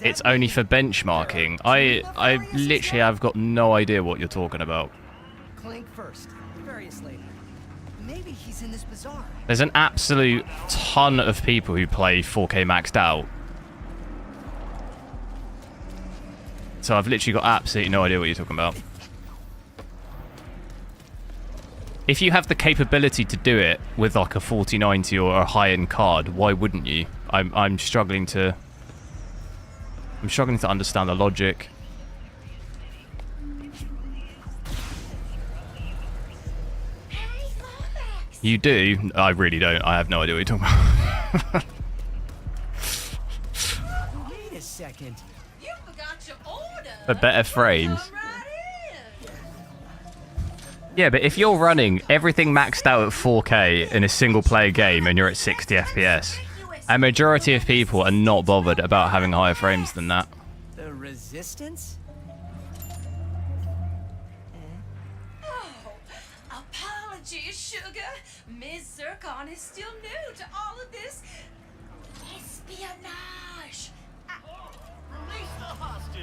It's only for benchmarking. I literally have got no idea what you're talking about. Clank first, Various later. Maybe he's in this bazaar. There's an absolute ton of people who play 4K maxed out. So I've literally got absolutely no idea what you're talking about. If you have the capability to do it with like a 4090 or a high-end card, why wouldn't you? I'm struggling to understand the logic. You do? I really don't. I have no idea what you're talking about. Wait a second. You forgot your order. For better frames. Yeah, but if you're running everything maxed out at 4K in a single player game and you're at 60 FPS, a majority of people are not bothered about having higher frames than that. The resistance? sugar. Ms. Zircon is still new to all of this espionage. Release the hostage!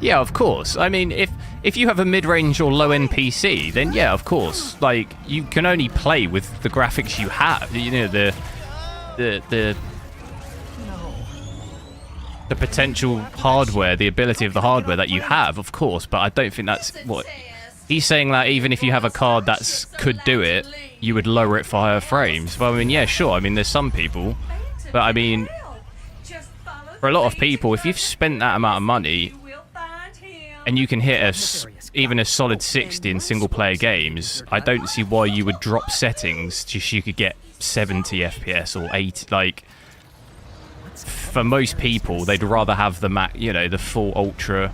Yeah, of course. I mean, if you have a mid-range or low-end PC, then yeah, of course. Like, you can only play with the graphics you have. You know, the potential hardware, the ability of the hardware that you have, of course. But I don't think that's what he's saying. That even if you have a card that could do it, you would lower it for higher frames. Well, I mean, yeah, sure. I mean, there's some people, but I mean, for a lot of people, if you've spent that amount of money and you can hit even a solid 60 in single-player games, I don't see why you would drop settings just so you could get 70 FPS or 80. Like, for most people, they'd rather have the the full ultra.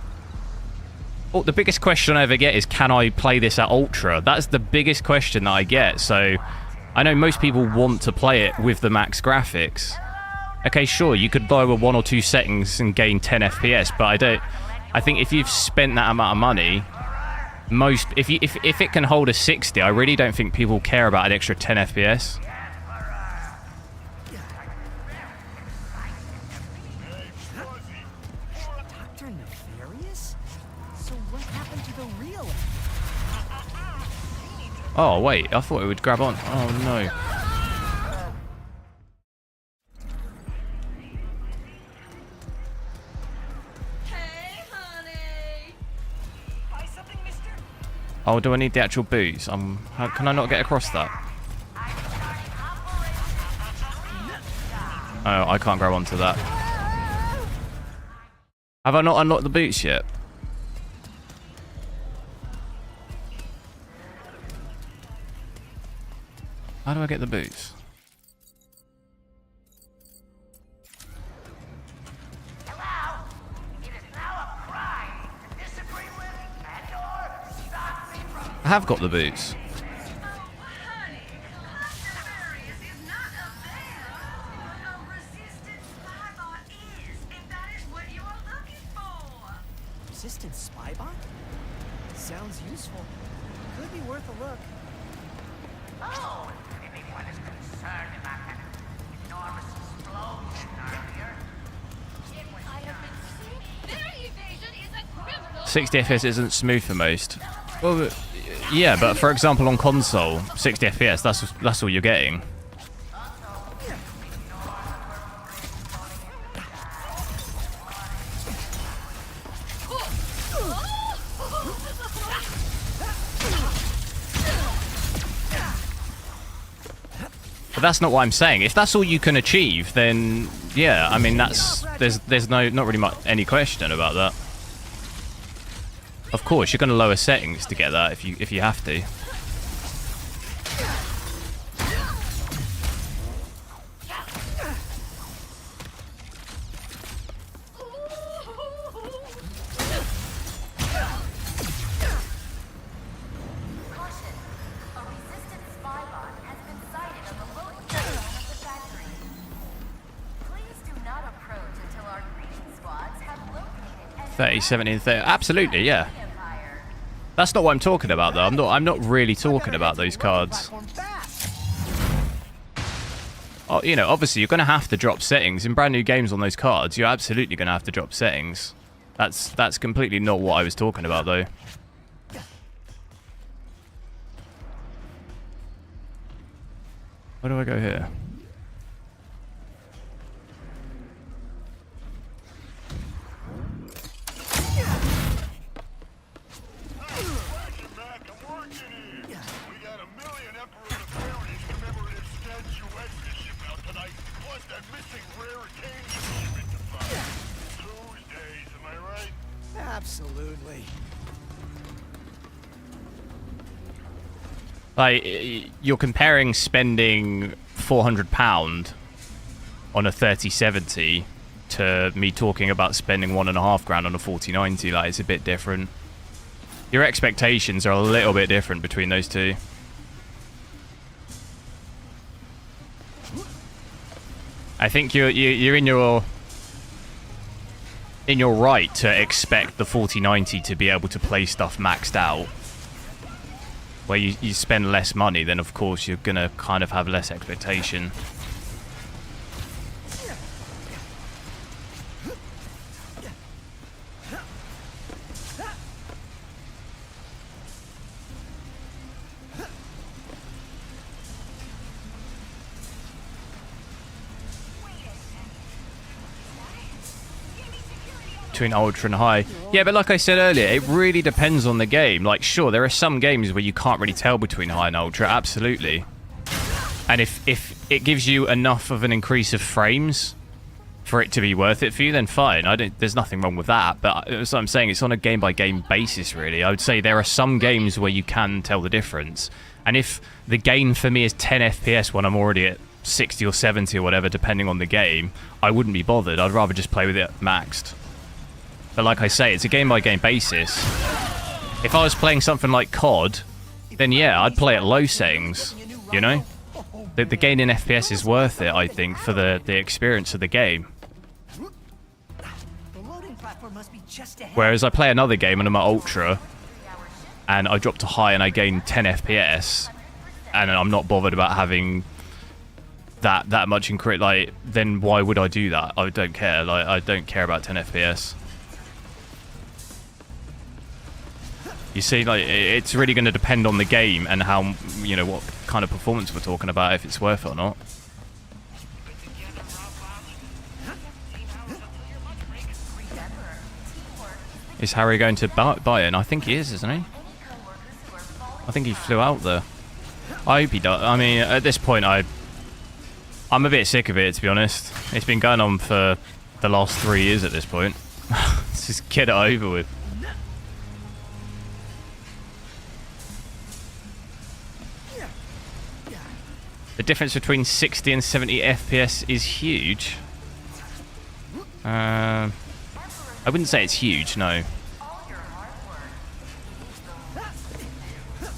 Oh, the biggest question I ever get is, can I play this at ultra? That's the biggest question that I get. So, I know most people want to play it with the max graphics. Okay, sure, you could lower 1 or 2 settings and gain 10 FPS, but I think if you've spent that amount of money, if it can hold a 60, I really don't think people care about an extra 10 FPS. Dr. Nefarious? So what happened to the real? Oh, wait, I thought it would grab on. Oh, no. Oh, do I need the actual boots? How can I not get across that? Oh, I can't grab onto that. Have I not unlocked the boots yet? How do I get the boots? I have got the boots. Resistant spybot? Sounds useful. Could be worth a look. Oh, if anyone is concerned about that enormous explosion earlier, it was I have been seeing their evasion is a criminal. 60 FPS isn't smooth for most. Well, yeah, but for example on console, 60 FPS, that's all you're getting. But that's not what I'm saying. If that's all you can achieve, then yeah, I mean there's not really any question about that. Of course, you're going to lower settings to get that if you have to. A resistant spybot has been sighted on the loading zone of the factory. Please do not approach until our greeting squads have located and 30, 70, and 30. Absolutely, yeah. That's not what I'm talking about, though. I'm not really talking about those cards. Oh, you know, obviously you're going to have to drop settings in brand new games on those cards. You're absolutely going to have to drop settings. That's completely not what I was talking about, though. Where do I go here? Absolutely. Like, you're comparing spending £400 on a 3070 to me talking about spending £1.5 on a 4090. Like, it's a bit different. Your expectations are a little bit different between those two. I think you're in your... in your right to expect the 4090 to be able to play stuff maxed out. Where you spend less money, then of course you're gonna kind of have less expectation. Between ultra and high. Yeah, but like I said earlier, it really depends on the game. Like, sure, there are some games where you can't really tell between high and ultra, absolutely. And if it gives you enough of an increase of frames for it to be worth it for you, then fine. There's nothing wrong with that. But as I'm saying, it's on a game-by-game basis, really. I would say there are some games where you can tell the difference. And if the gain for me is 10 FPS when I'm already at 60 or 70 or whatever, depending on the game, I wouldn't be bothered. I'd rather just play with it maxed. But like I say, it's a game-by-game basis. If I was playing something like COD, then yeah, I'd play at low settings, you know? The gain in FPS is worth it, I think, for the experience of the game. Whereas I play another game and I'm at ultra, and I drop to high and I gain 10 FPS, and I'm not bothered about having that much increase, like, then why would I do that? I don't care. Like, I don't care about 10 FPS. You see, like, it's really going to depend on the game and how, you know, what kind of performance we're talking about, if it's worth it or not. Is Harry going to Bayern? I think he is, isn't he? I think he flew out there. I hope he does. I mean, at this point, I'm a bit sick of it, to be honest. It's been going on for the last 3 years at this point. Let's just get it over with. The difference between 60 and 70 FPS is huge. I wouldn't say it's huge, no.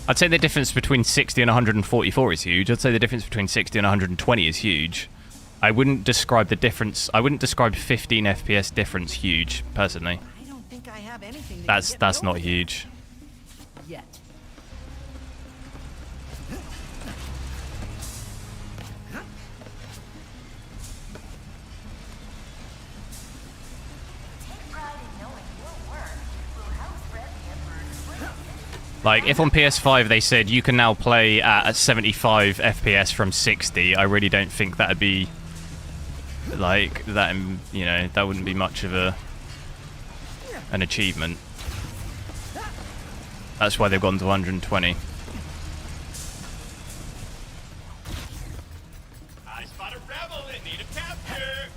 I'd say the difference between 60 and 144 is huge. I'd say the difference between 60 and 120 is huge. I wouldn't describe the difference. I wouldn't describe 15 FPS difference huge, personally. I don't think I have anything That's not huge. Yet. Like, if on PS5 they said you can now play at 75 FPS from 60, I really don't think that'd be, like, that, you know, that wouldn't be much of an achievement. That's why they've gone to 120. I spot a rebel in need of capture.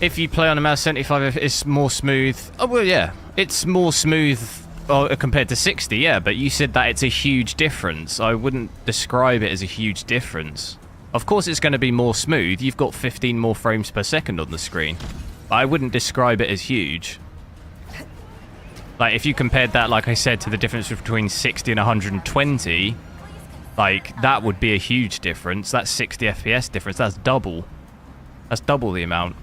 If you play on a mouse 75, it's more smooth. Oh, well, yeah. It's more smooth compared to 60, yeah, but you said that it's a huge difference. I wouldn't describe it as a huge difference. Of course it's going to be more smooth. You've got 15 more frames per second on the screen. But I wouldn't describe it as huge. Like, if you compared that, like I said, to the difference between 60 and 120, like, that would be a huge difference. That's 60 FPS difference. That's double. That's double the amount.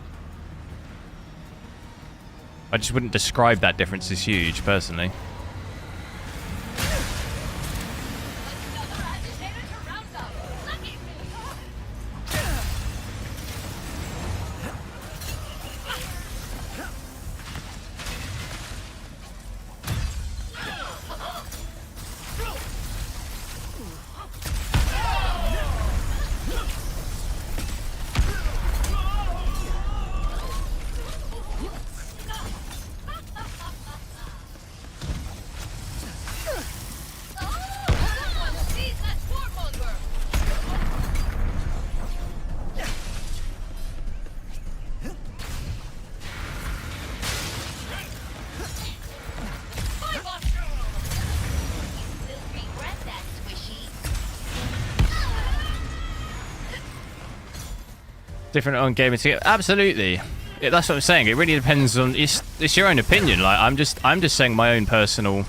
I just wouldn't describe that difference as huge, personally. Different on gaming. Absolutely. Yeah, that's what I'm saying. It really depends on... it's your own opinion. Like I'm just saying my own personal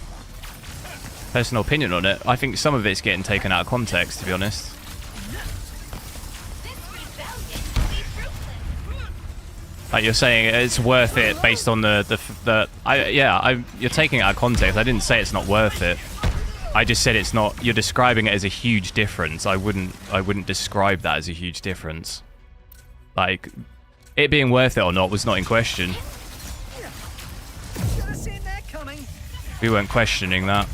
opinion on it. I think some of it's getting taken out of context, to be honest. Like you're saying it's worth it based on you're taking it out of context. I didn't say it's not worth it. I just said it's not. You're describing it as a huge difference. I wouldn't describe that as a huge difference. Like it being worth it or not was not in question. Should have seen that coming. We weren't questioning that.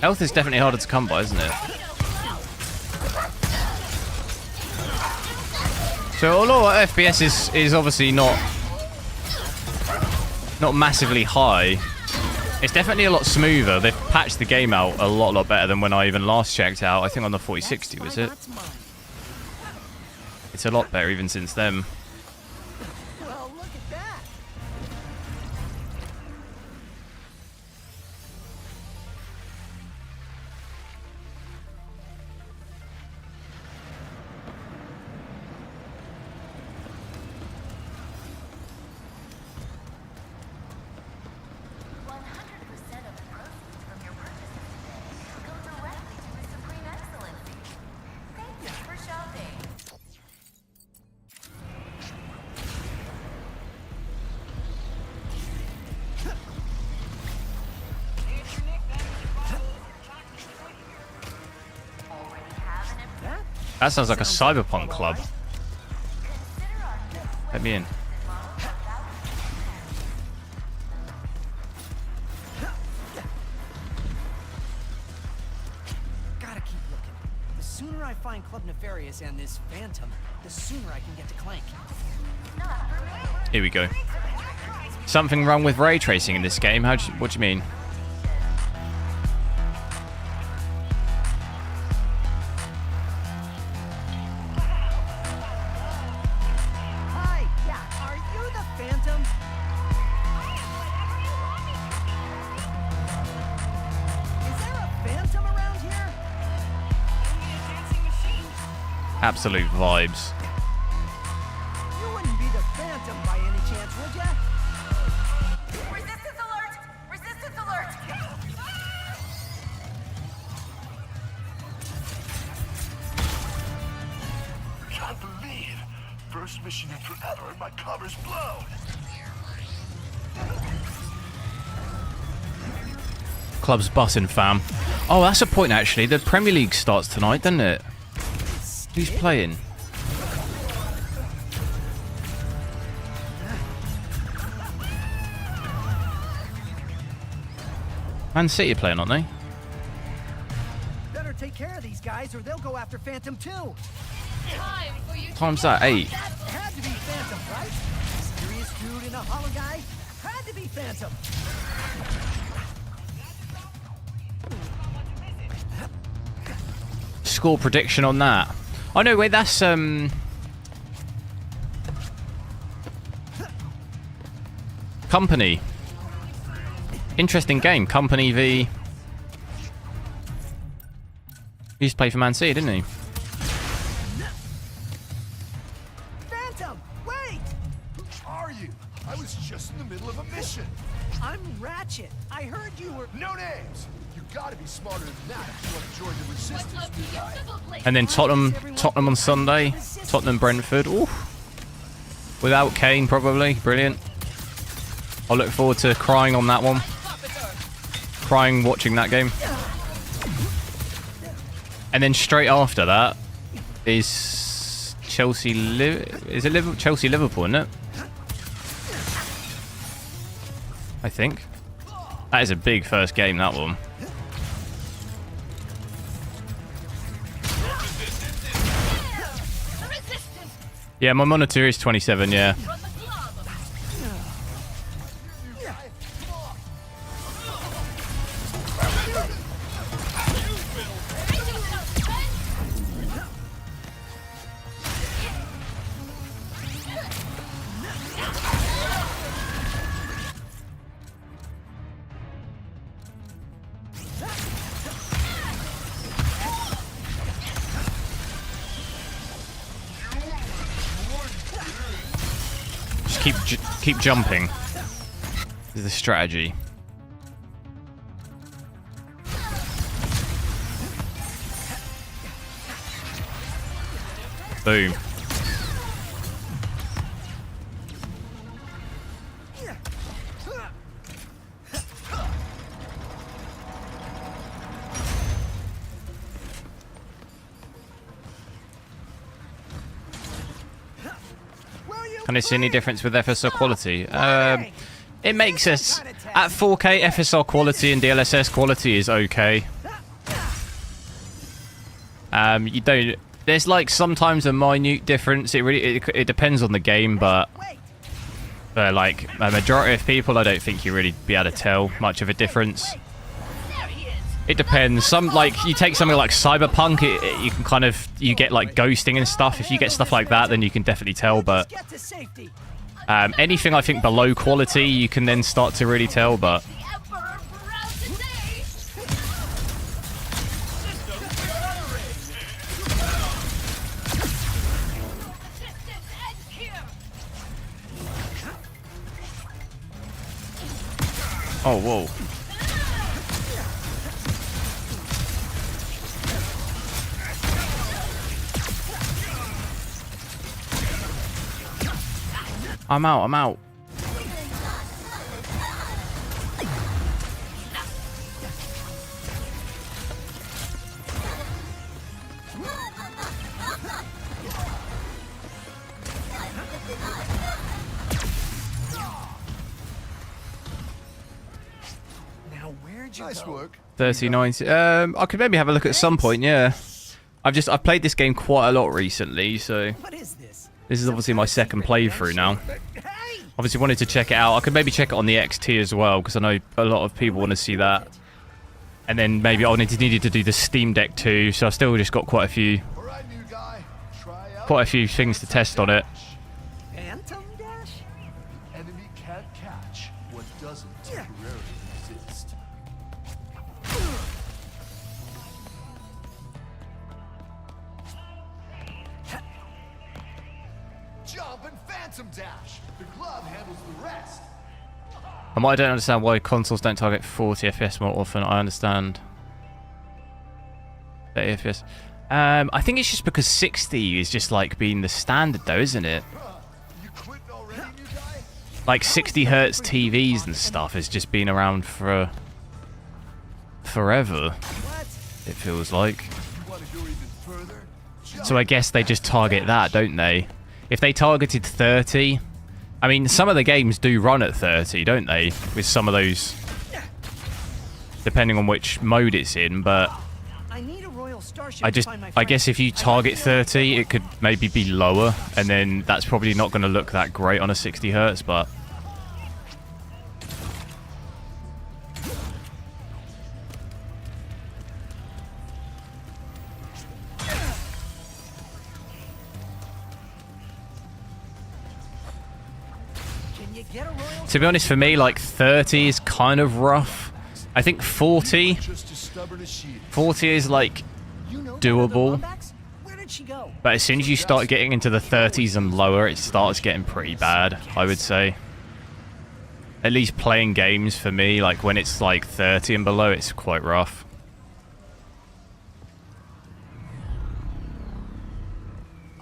Health is definitely harder to come by, isn't it? So although FPS is obviously not massively high, it's definitely a lot smoother. They've patched the game out a lot better than when I even last checked out. I think on the 4060 was it? It's a lot better even since then. Well, look at that. That sounds like a Cyberpunk club. Let me in. Gotta keep looking. The sooner I find Club Nefarious and this Phantom, the sooner I can get to Clank. Here we go. Something wrong with ray tracing in this game? What do you mean? Absolute vibes. You wouldn't be the Phantom by any chance, would ya? Resistance alert! Resistance alert! Can't believe! First mission in forever and my cover's blown! Club's bussin', fam. Oh, that's a point actually. The Premier League starts tonight, doesn't it? Who's playing? Man City are playing, aren't they? Better take care of these guys or they'll go after Phantom too. Time's that 8. Had to be Phantom, right? Mysterious dude in a hollow guy? Had to be Phantom. Score prediction on that. Oh no, wait, that's Company. Interesting game. Company v. He used to play for Man City, didn't he? Phantom, wait! Who are you? I was just in the middle of a mission. I'm Ratchet. I heard you were... No names. You gotta be smarter than that if you want to join the resistance, new guy. And then Tottenham on Sunday. Tottenham Brentford. Ooh. Without Kane, probably. Brilliant. I'll look forward to crying on that one. Crying watching that game. And then straight after that is Chelsea Liverpool, isn't it? I think. That is a big first game, that one. Yeah, my monitor is 27, yeah. keep jumping. This is the strategy. Boom. Can I see any difference with FSR quality? It makes us at 4K FSR quality and DLSS quality is okay. You don't. There's like sometimes a minute difference. It depends on the game, but like a majority of people, I don't think you really be able to tell much of a difference. It depends. Some like you take something like Cyberpunk, you can kind of get like ghosting and stuff. If you get stuff like that, then you can definitely tell. But anything I think below quality, you can then start to really tell. But oh whoa. I'm out. Now where'd you Nice go? work. 3090. I could maybe have a look at some point, yeah. I've played this game quite a lot recently, so What is this? this is obviously my second playthrough now. Hey! Obviously wanted to check it out. I could maybe check it on the XT as well, because I know a lot of people want to see that. And then maybe I needed to do the Steam Deck too, so I've still just got quite a few things to test on it. Phantom Dash? Enemy can't catch what doesn't temporarily exist. Jump and Phantom Dash. The glove handles the rest. I don't understand why consoles don't target 40 FPS more often. I understand 30 FPS. I think it's just because 60 is just like being the standard though, isn't it? You quit already, new guy? Like 60 hertz TVs and stuff has just been around for forever. It feels like. You want to go even further? So I guess they just target that, don't they? If they targeted 30, I mean, some of the games do run at 30, don't they? With some of those, depending on which mode it's in. But I need a royal starship I guess if you target 30, it could maybe be lower, and then that's probably not going to look that great on a 60 hertz. But to be honest, for me, like 30 is kind of rough. I think 40 Just as stubborn as she is. 40 is like doable. But as soon as you start getting into the 30s and lower, it starts getting pretty bad, I would say. At least playing games for me, like when it's like 30 and below, it's quite rough.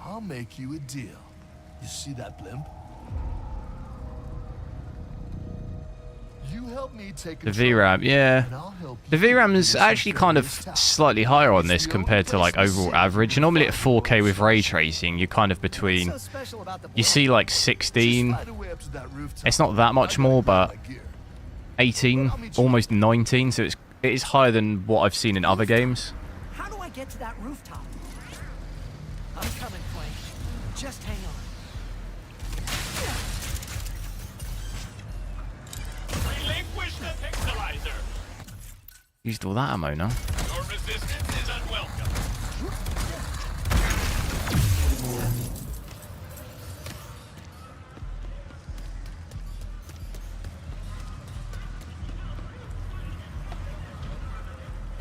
I'll make you a deal. You see that blimp? You help me take The control, VRAM, yeah. and I'll help The you VRAM do is the actually kind of task. slightly higher on this compared to like overall average. Normally at 4K with ray tracing, you're kind of between, you see like 16, Find a way up to that rooftop. it's not that much more, but My gear. 18, almost 19, so it is higher than what I've seen in other games. How do I get to that rooftop? I'm coming, Quay. Just hang on. Relinquish the pixelizer. Used all that ammo now. Your resistance is unwelcome.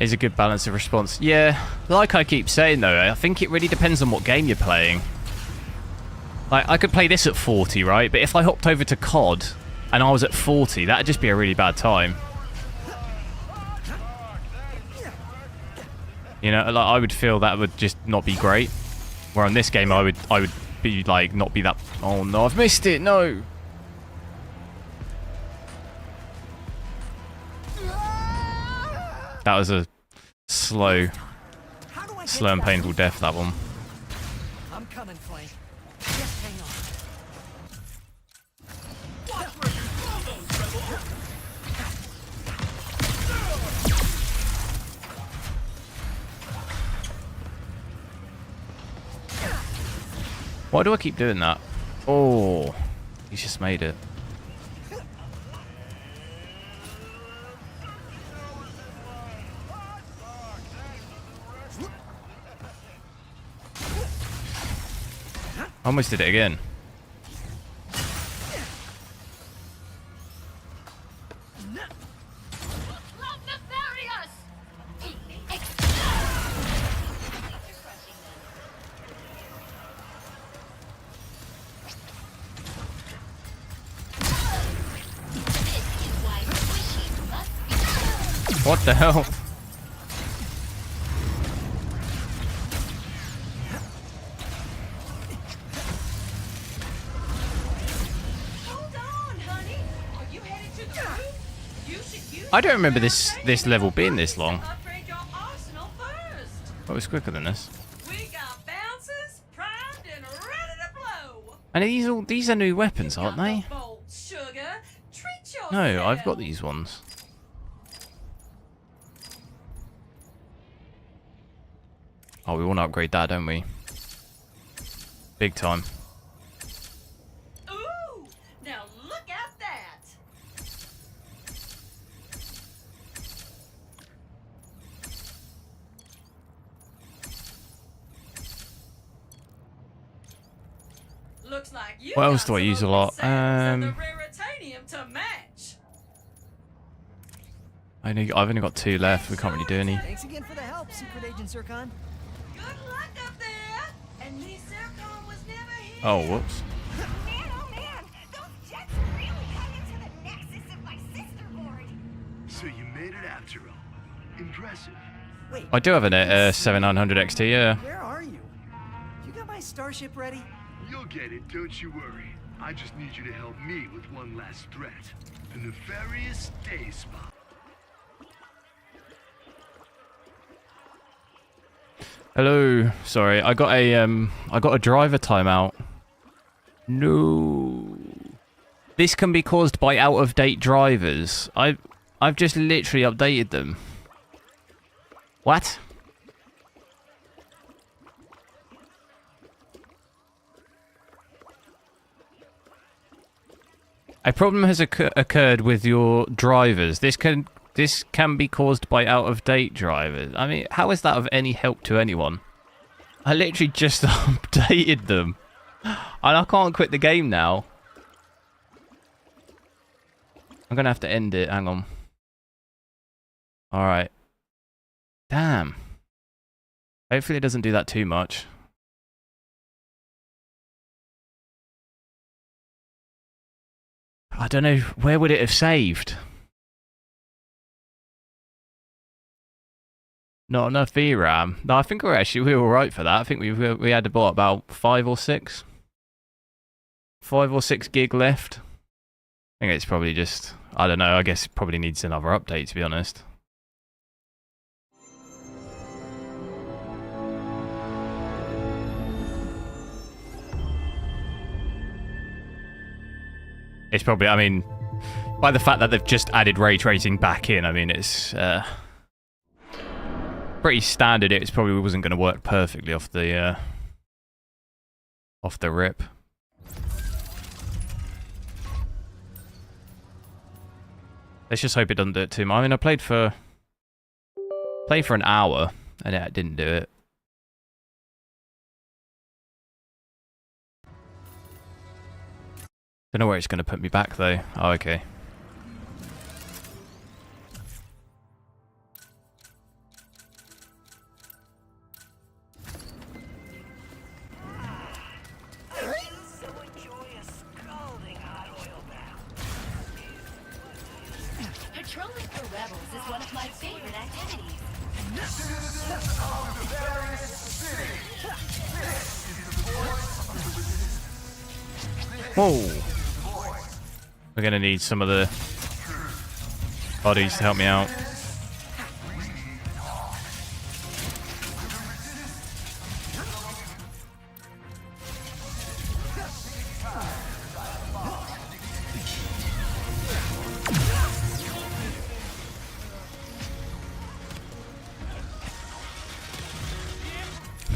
Is a good balance of response. Yeah, like I keep saying though, I think it really depends on what game you're playing. Like, I could play this at 40, right? But if I hopped over to COD and I was at 40, that'd just be a really bad time. You know, like, I would feel that would just not be great. Where on this game, I would be like, not be that. Oh no, I've missed it. No. That was a slow and painful death. That one. I'm coming, Clank. Just hang on. Why do I keep doing that? Oh, he's just made it. Almost did it again. What the hell? I don't remember this level being this long. Oh, it was quicker than this. And these are new weapons, aren't they? No, I've got these ones. Oh, we want to upgrade that, don't we? Big time. Ooh, now look at that. Looks like you What else do I use a lot? the Rivatuner to match. I've only got 2 left. We can't really do any. Thanks again for the help, Secret Agent Zircon. Good luck up there. And Lee Zircon was never here. Oh, whoops. Man, oh man, those jets really cut into the nexus of my sister board. So you made it after all. Impressive. Wait, I do have a 7900 XT, yeah. where are you? You got my starship ready? You'll get it, don't you worry. I just need you to help me with one last threat. The nefarious day spot. Hello. Sorry, I got a driver timeout. No. This can be caused by out-of-date drivers. I've just literally updated them. What? A problem has occurred with your drivers. This can be caused by out-of-date drivers. I mean, how is that of any help to anyone? I literally just updated them. And I can't quit the game now. I'm going to have to end it. Hang on. Alright. Damn. Hopefully it doesn't do that too much. I don't know. Where would it have saved? Not enough VRAM. No, I think we were alright for that. I think we had about 5 or 6. 5 or 6 gig left. I think it's probably just, I don't know, I guess it probably needs another update, to be honest. It's probably, I mean, by the fact that they've just added ray tracing back in, I mean, it's pretty standard. It probably wasn't going to work perfectly off the rip. Let's just hope it doesn't do it too much. I mean, I played for an hour and it didn't do it. Don't know where it's going to put me back though. Oh, okay. my favorite activities. Whoa. We're gonna need some of the bodies to help me out.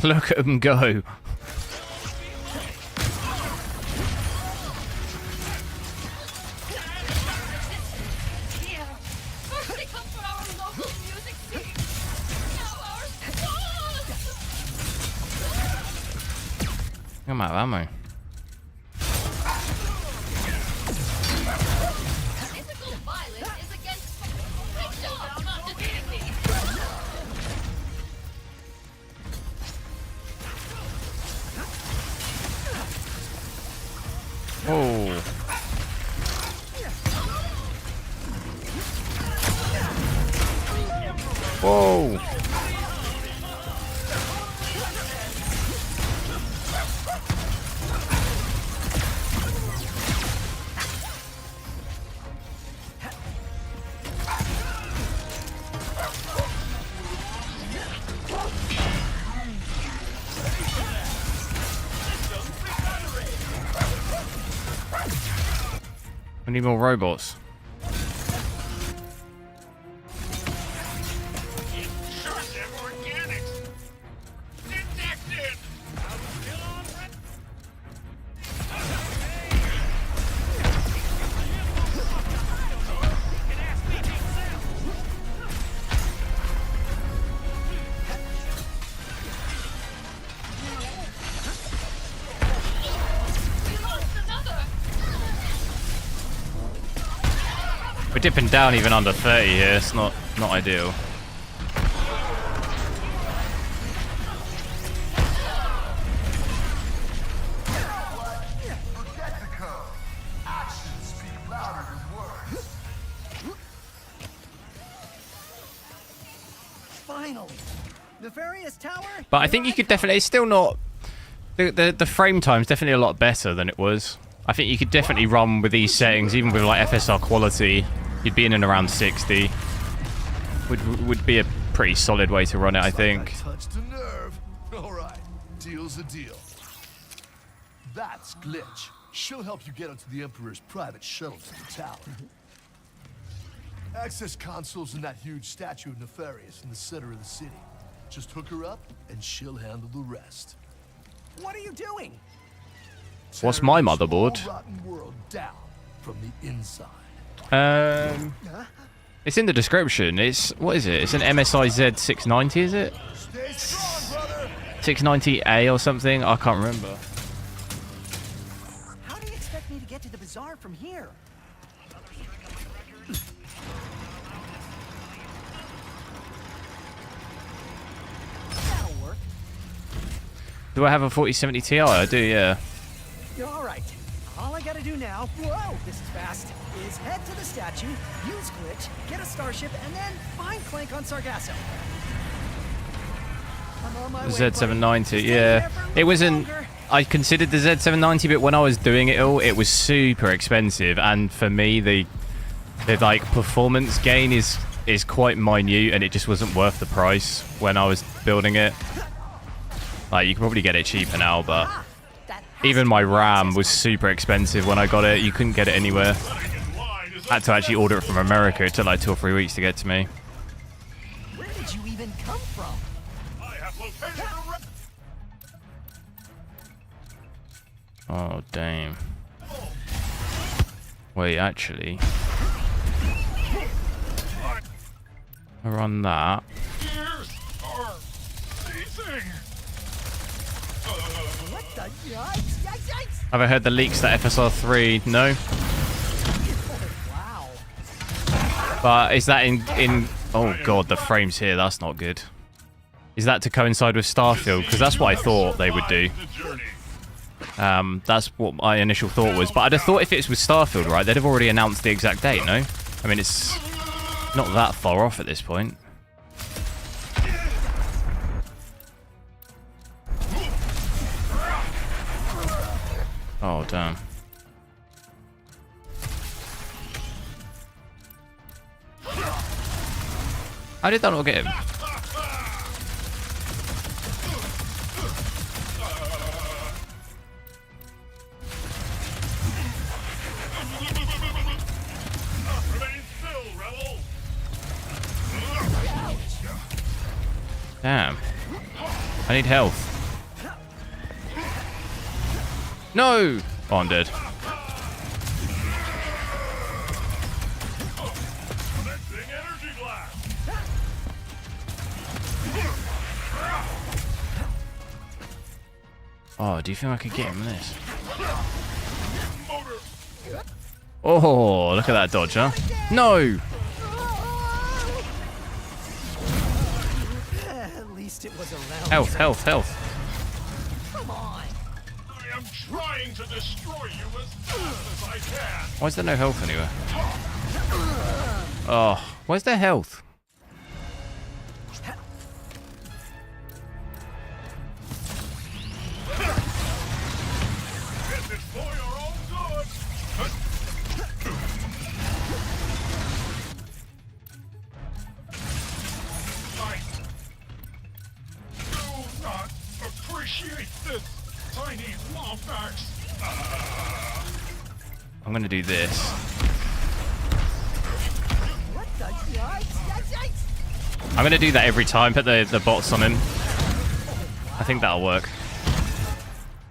Look at them go. I'm out of ammo. Physical violence is against not defeating me. Oh. Whoa. We need more robots. Intrusive organics! Detected! We're dipping down even under 30 here. It's not ideal. Actions speak louder than words. Finally! Nefarious Tower? But I think you could definitely. It's still not. The frame time's definitely a lot better than it was. I think you could definitely run with these settings, even with like FSR quality. You'd be in and around 60. Would be a pretty solid way to run it, I think. Touched a nerve. All right, deal's a deal. That's Glitch. She'll help you get onto the Emperor's private shuttle to the tower. Access console's in that huge statue of Nefarious in the center of the city. Just hook her up, and she'll handle the rest. What are you doing? What's my Tear this motherboard? whole rotten world down from the inside. It's in the description. It's what is it? It's an MSI Z690, is it? Stay strong, brother. 690A or something? I can't remember. How do you expect me to get to the bazaar from here? That'll work. Do I have a 4070 Ti? I do, yeah. All right. All I gotta do now, whoa, this is fast, is head to the statue, use Glitch, get a starship, and then find Clank on Sargasso. I'm on my way, Z790, buddy. Stay yeah. there for a It little wasn't. longer. I considered the Z790, but when I was doing it all, it was super expensive, and for me, the like performance gain is quite minute, and it just wasn't worth the price when I was building it. Like you can probably get it cheaper now, but even my RAM was super expensive when I got it. You couldn't get it anywhere. I had to actually order it from America. It took like 2 or 3 weeks to get to me. Where did you even come from? I have located a Oh, damn. Wait, actually. I run that. ears are ceasing. What the yikes, yikes, yikes! Have I heard the leaks that FSR3? No. Wow. But is that in... Oh, God, the frames here. That's not good. Is that to coincide with Starfield? Because that's what I thought they would do. That's what my initial thought was. But I'd have thought if it was with Starfield, right, they'd have already announced the exact date, no? I mean, it's Not that far off at this point. Oh, damn. How did that not get him? Damn. I need health. No! Oh, I'm dead. Oh, do you think I could get him with this? Oh, look at that dodge, huh? No! At least it was around. Health, health, health. Come on. I am trying to destroy you as fast as I can. Why is there no health anywhere? Oh, where's their health? This is for your own good. I do not appreciate this, tiny Lombax. I'm gonna do this. What the yikes? I'm gonna do that every time, put the bots on him. I think that'll work.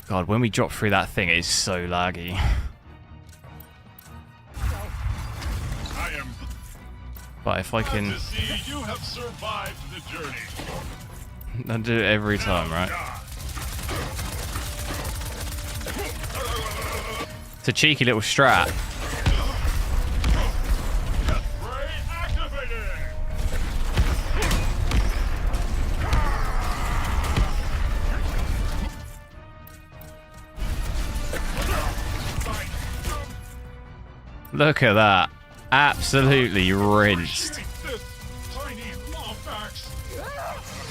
God, when we drop through that thing, it's so laggy. I am But if I glad can... to see you have survived the journey. I'll do it every time, right? It's a cheeky little strat. Ray activated. Look at that. Absolutely rinsed. This tiny Lombax.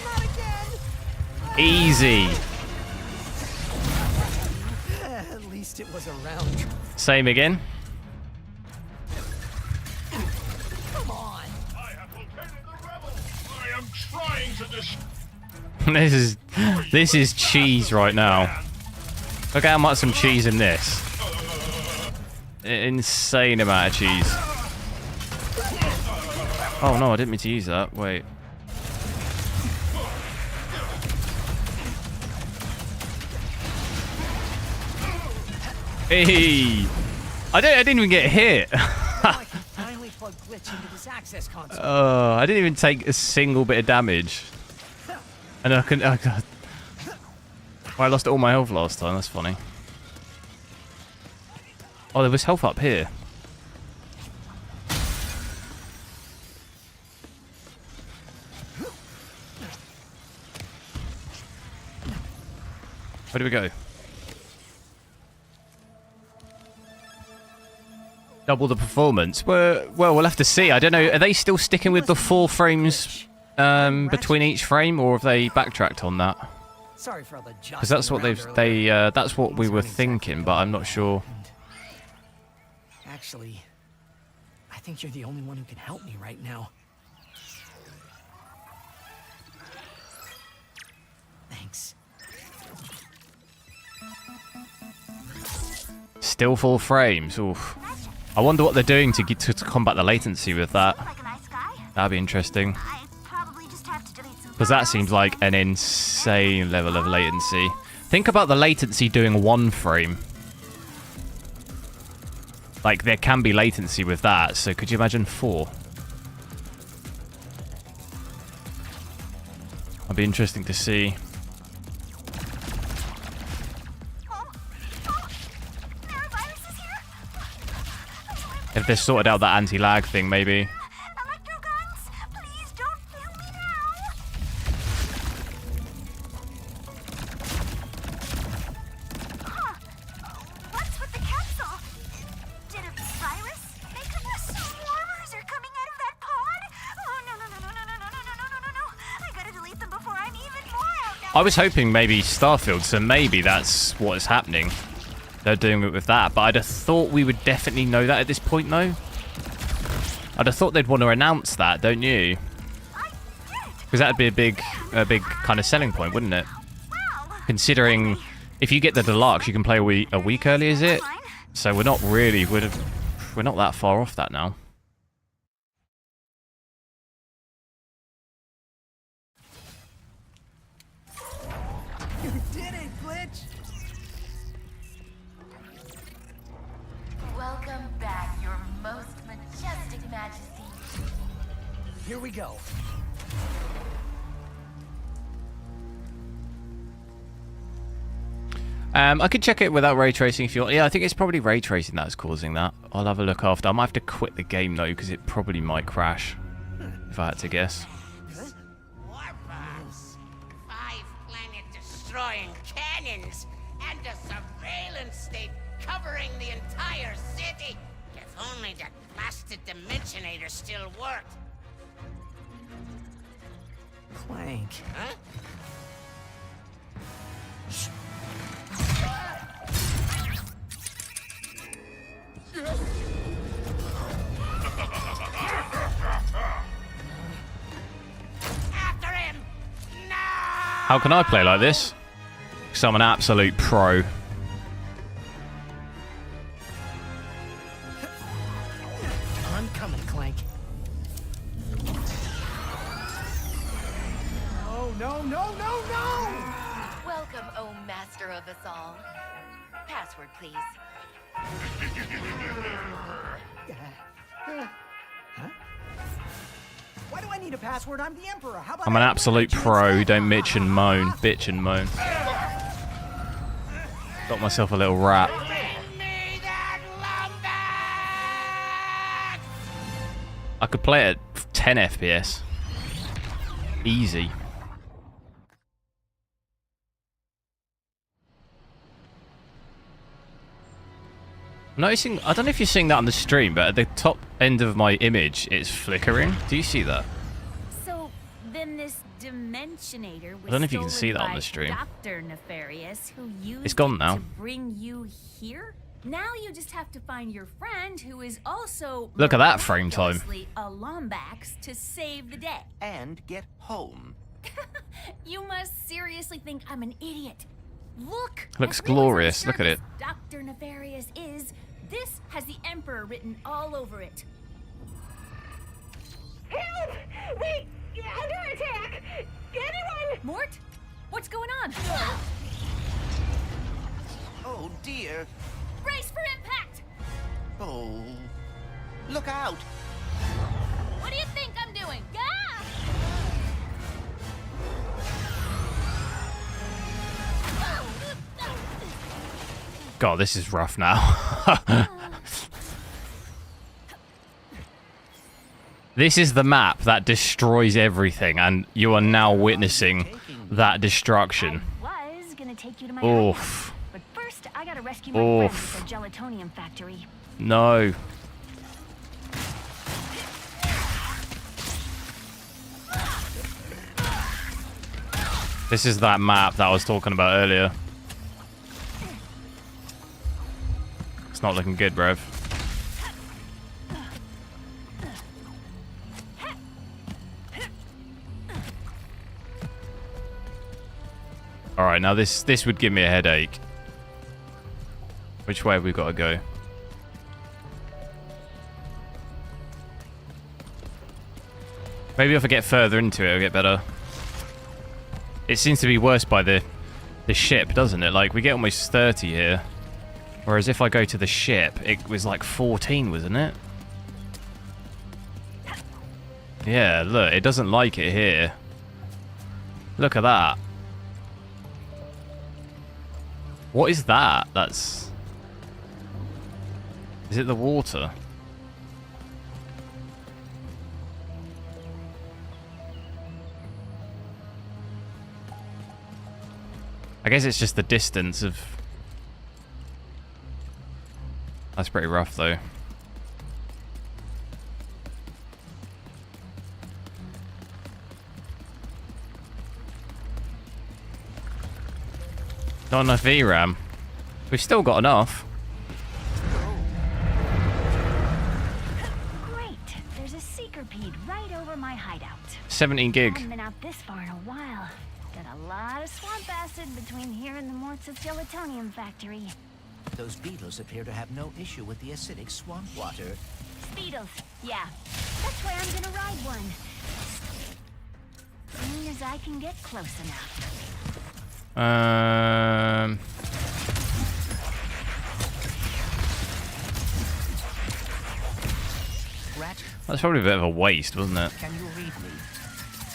Not again. Easy. At least it was around. Same again. Come on. I have located the rebel. I am trying to destroy This is cheese right now. Look how much some cheese in this. Insane amount of cheese. Oh no, I didn't mean to use that. Wait. Hey! I didn't even get hit. Now I can finally plug glitch into this access console. I didn't even take a single bit of damage. And I can. Oh, God. Well, I lost all my health last time. That's funny. Oh, there was health up here. Where do we go? Double the performance. Well, we'll have to see. I don't know. Are they still sticking with the 4 frames between each frame, or have they backtracked on that? Sorry for all the Because that's what that's what we were thinking, but I'm not sure. Actually, I think you're the only one who can help me right now. Thanks. Still 4 frames. Oof. I wonder what they're doing to get to combat the latency with that. Like a nice guy. That'd be interesting. I probably just have to delete some Because that photos. seems like an insane level of latency. Think about the latency doing 1 frame. Like, there can be latency with that, so could you imagine 4? That'd be interesting to see. There are viruses here. If they sorted out that anti-lag thing, maybe. Electro guns, please don't kill me now. Huh. What's with the capsule? Did a virus make it? The swarmers are coming out of that pod. I was hoping maybe Starfield, so maybe that's what is happening. They're doing it with that, but I'd have thought we would definitely know that at this point, though. I'd have thought they'd want to announce that, don't you? Because that'd be a big kind of selling point, wouldn't it? Considering if you get the deluxe, you can play a week early, is it? So we're not really, we're not that far off that now. You did it, Glitch! Welcome back, your most majestic majesty. Here we go. I could check it without ray tracing if you want. Yeah, I think it's probably ray tracing that's causing that. I'll have a look after. I might have to quit the game though, because it probably might crash. If I had to guess. Warbombs, 5 planet-destroying cannons, and a surveillance state covering the entire city. If only that blasted Dimensionator still worked. Clank. Huh? After him! No! How can I play like this? Because I'm an absolute pro. I'm coming, Clank. Oh, no, no, no, no! Welcome, oh master of us all. Password, please. Why do I need a password? I'm the Emperor. How about I'm an I absolute let you pro. instead? Don't bitch and moan. Bitch and moan. Got myself a little rap. Bring me that lumber! I could play it at 10 FPS. Easy. I'm noticing, I don't know if you're seeing that on the stream, but at the top end of my image, it's flickering. Do you see that? So then this Dimensionator was I don't know if you can stolen see that on by the stream. Dr. Nefarious, who used It's gone it now. to bring you here? Now you just have to find your friend who is also Look at that frame time. miraculously a Lombax to save the day. And get home. You must seriously think I'm an idiot. Look! Looks as real as I'm glorious. sure Look at it. this Dr. Nefarious is, this has the Emperor written all over it. Help! We under attack! Anyone? Mort? What's going on? Oh dear. Brace for impact! Oh. Look out. What do you think I'm doing? Ah! God, this is rough now. This is the map that destroys everything, and you are now witnessing that destruction. I was gonna take you to my Oof. hideout, but first I gotta rescue my Oof. friend at the gelatonium factory. No. This is that map that I was talking about earlier. It's not looking good, bruv. Alright, now this would give me a headache. Which way have we got to go? Maybe if I get further into it, it'll get better. It seems to be worse by the ship, doesn't it? Like, we get almost 30 here. Whereas if I go to the ship, it was like 14, wasn't it? Yeah, look, it doesn't like it here. Look at that. What is that? That's... Is it the water? I guess it's just the distance of... That's pretty rough, though. Not enough VRAM. We've still got enough. Great. There's a seeker-pede right over my hideout. 17 gig. Haven't been out this far in a while. Got a lot of swamp acid between here and the Mortz's gelatonium factory. Those beetles appear to have no issue with the acidic swamp water. Beetles, yeah. That's why I'm gonna ride one. Soon as I can get close enough. Rat, That's probably a bit of a waste, wasn't it? can you read me?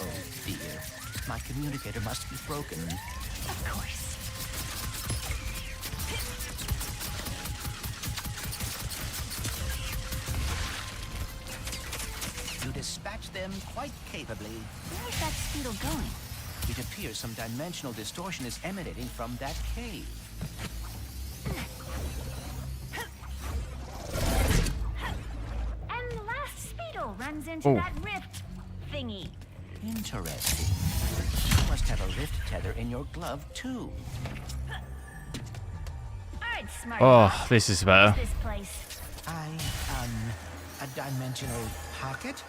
Oh dear. My communicator must be broken. Of course. You dispatch them quite capably. Where's that speedle going? It appears some dimensional distortion is emanating from that cave. And the last speedle runs into Oh. that rift thingy. Interesting. You must have a rift tether in your glove, too. Alright, smart. Oh, this is better. This place. A dimensional pocket?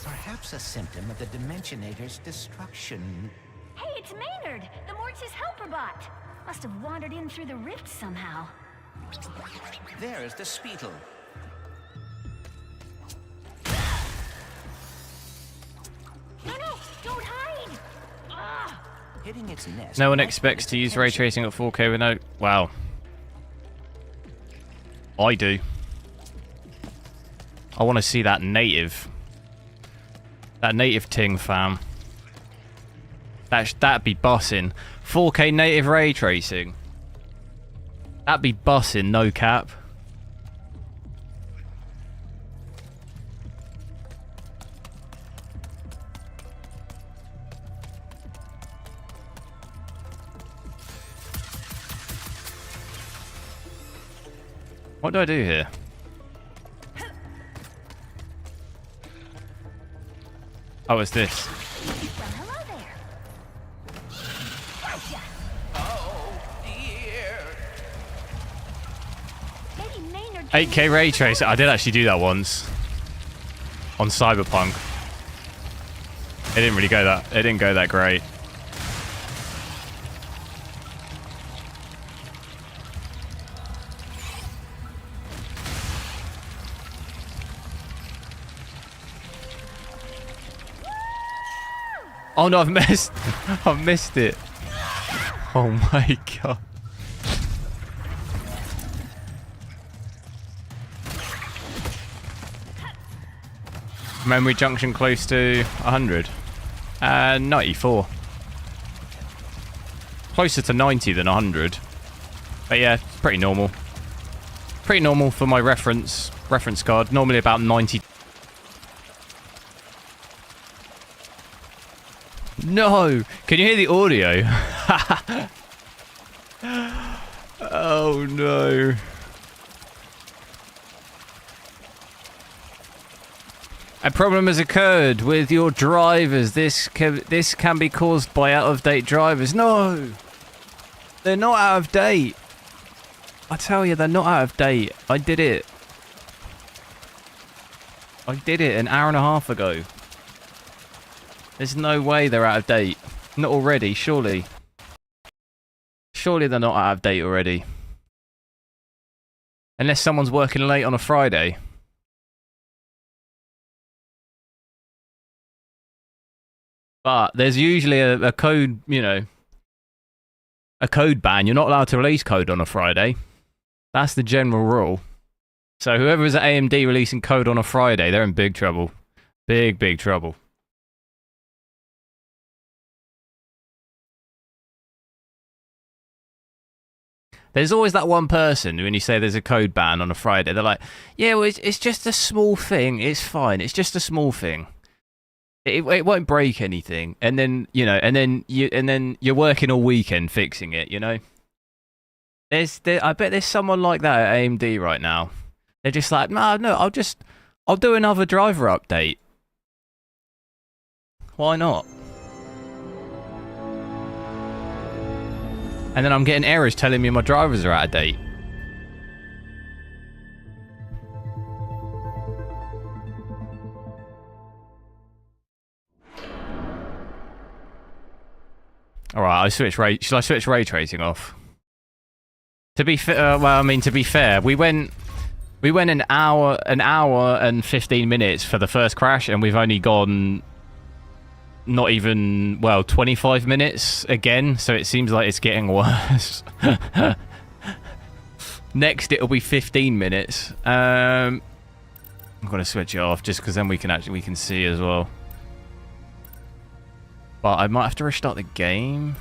Perhaps a symptom of the Dimensionator's destruction. Hey, it's Maynard, the Mortz's helper bot. Must have wandered in through the rift somehow. There's the Speetle. No, don't hide! Ugh. Hitting its nest. No one might expects get to its use ray attention. tracing at 4K with no... Wow. I do. I want to see that native. That native ting, fam. That'd be bussin'. 4K native ray tracing. That'd be bussin', no cap. What do I do here? Oh, it's this. Well, hello there. Oh, dear. Maybe Maynard 8K ray tracer. I did actually do that once. On Cyberpunk. It didn't really go that... It didn't go that great. Oh no, I've missed. I've missed it. Oh my god. Memory junction close to 100. 94. Closer to 90 than 100. But yeah, it's pretty normal. Pretty normal for my reference card. Normally about 90. No! Can you hear the audio? Oh no. A problem has occurred with your drivers. This can be caused by out-of-date drivers. No! They're not out of date. I tell you, they're not out of date. I did it. I did it an hour and a half ago. There's no way they're out of date. Not already, surely. Surely they're not out of date already. Unless someone's working late on a Friday. But there's usually a code, you know, a code ban. You're not allowed to release code on a Friday. That's the general rule. So whoever's at AMD releasing code on a Friday, they're in big trouble. Big, big trouble. There's always that one person when you say there's a code ban on a Friday, they're like, yeah, well, it's just a small thing. It's fine. It's just a small thing. It won't break anything. And then, you know, and then you're working all weekend fixing it, you know? I bet there's someone like that at AMD right now. They're just like, no, I'll do another driver update. Why not? And then I'm getting errors telling me my drivers are out of date. Alright, shall I switch ray tracing off? To be fair, well, I mean, to be fair, we went an hour and 15 minutes for the first crash, and we've only gone not even, well, 25 minutes again, so it seems like it's getting worse. Next, it'll be 15 minutes. I'm gonna switch it off just because then we can see as well. But I might have to restart the game.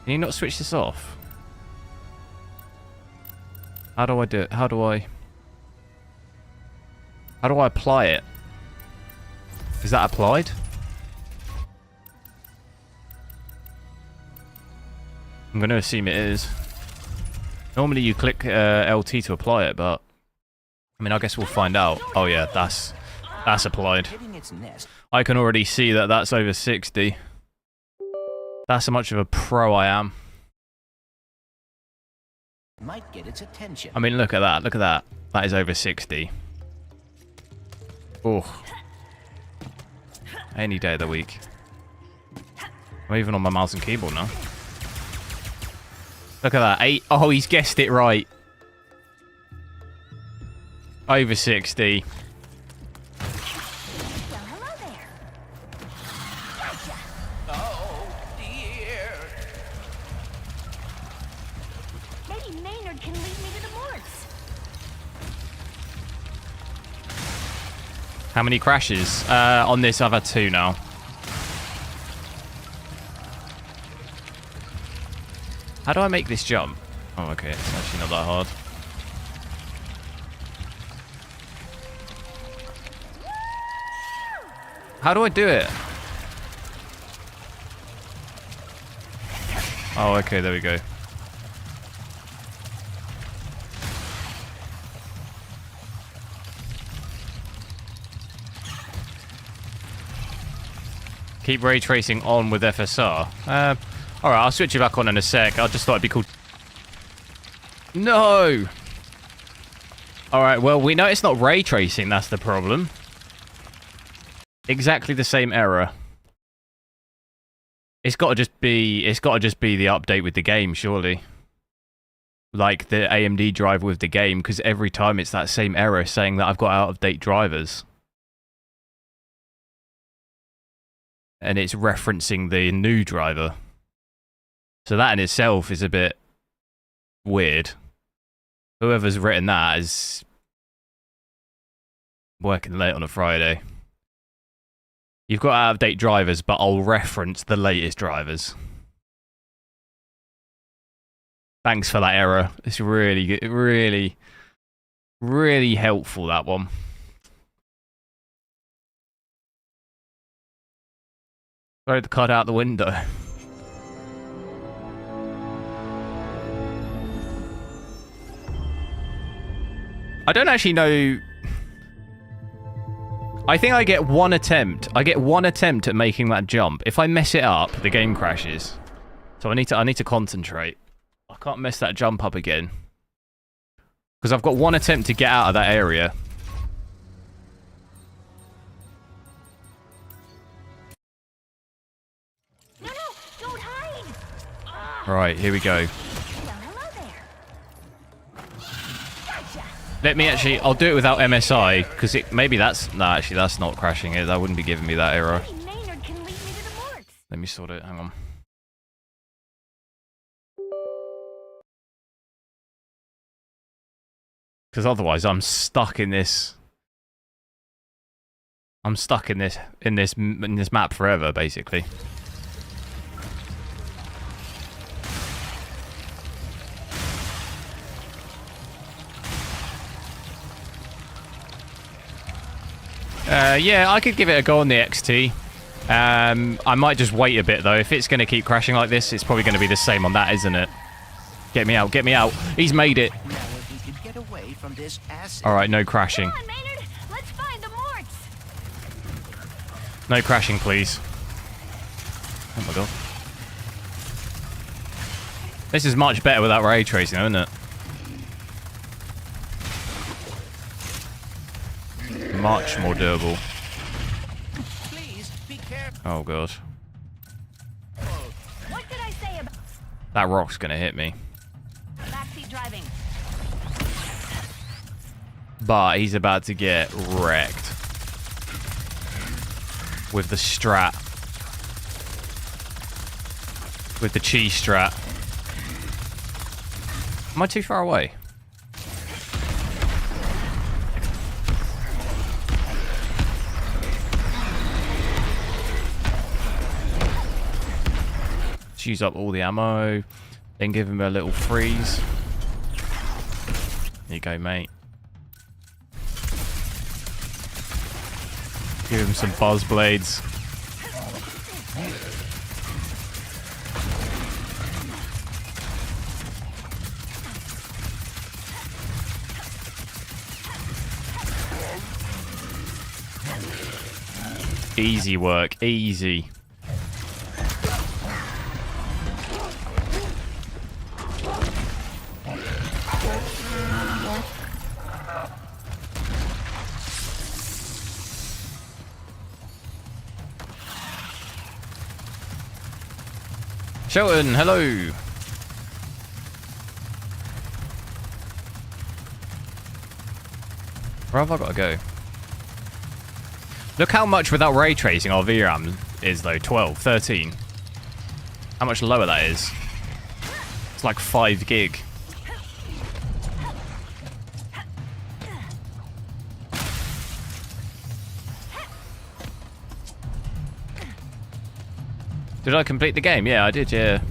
Can you not switch this off? How do I do it? How do I apply it? Is that applied? I'm going to assume it is. Normally you click LT to apply it, but I mean, I guess we'll find out. Oh yeah, that's applied. I can already see that that's over 60. That's how much of a pro I am. Might get its attention. I mean, look at that. Look at that. That is over 60. Oh. Any day of the week. I'm even on my mouse and keyboard now. Look at that. 8. Oh, he's guessed it right. Over 60. How many crashes? On this, I've had 2 now. How do I make this jump? Oh, okay. It's actually not that hard. How do I do it? Oh, okay. There we go. Keep ray tracing on with FSR. Alright, I'll switch it back on in a sec. I just thought it'd be cool. No! Alright, well, we know it's not ray tracing, that's the problem. Exactly the same error. It's gotta just be the update with the game, surely. Like the AMD driver with the game, because every time it's that same error saying that I've got out-of-date drivers. And it's referencing the new driver. So that in itself is a bit weird. Whoever's written that is working late on a Friday. You've got out-of-date drivers, but I'll reference the latest drivers. Thanks for that error. It's really good, really helpful, that one. Throw the card out the window. I don't actually know. I think I get one attempt. I get one attempt at making that jump. If I mess it up, the game crashes. So I need to concentrate. I can't mess that jump up again. Because I've got one attempt to get out of that area. Right, here we go. Let me actually, I'll do it without MSI, because maybe that's, no, actually that's not crashing it. That wouldn't be giving me that error. Let me sort it, hang on. Because otherwise I'm stuck in this. I'm stuck in this map forever, basically. Yeah, I could give it a go on the XT. I might just wait a bit, though. If it's going to keep crashing like this, it's probably going to be the same on that, isn't it? Get me out, get me out. He's made it. Alright, no crashing. No crashing, please. Oh my god. This is much better without ray tracing, isn't it? Much more doable. Please be careful. Oh god. What did I say about That rock's gonna hit me. backseat driving? But he's about to get wrecked. With the strat. With the cheese strat. Am I too far away? Let's use up all the ammo. Then give him a little freeze. There you go, mate. Give him some buzz blades. Easy work, easy. Shelton, hello. Where have I got to go? Look how much without ray tracing our VRAM is though, 12, 13. How much lower that is. It's like 5 gig. Did I complete the game? Yeah, I did, yeah.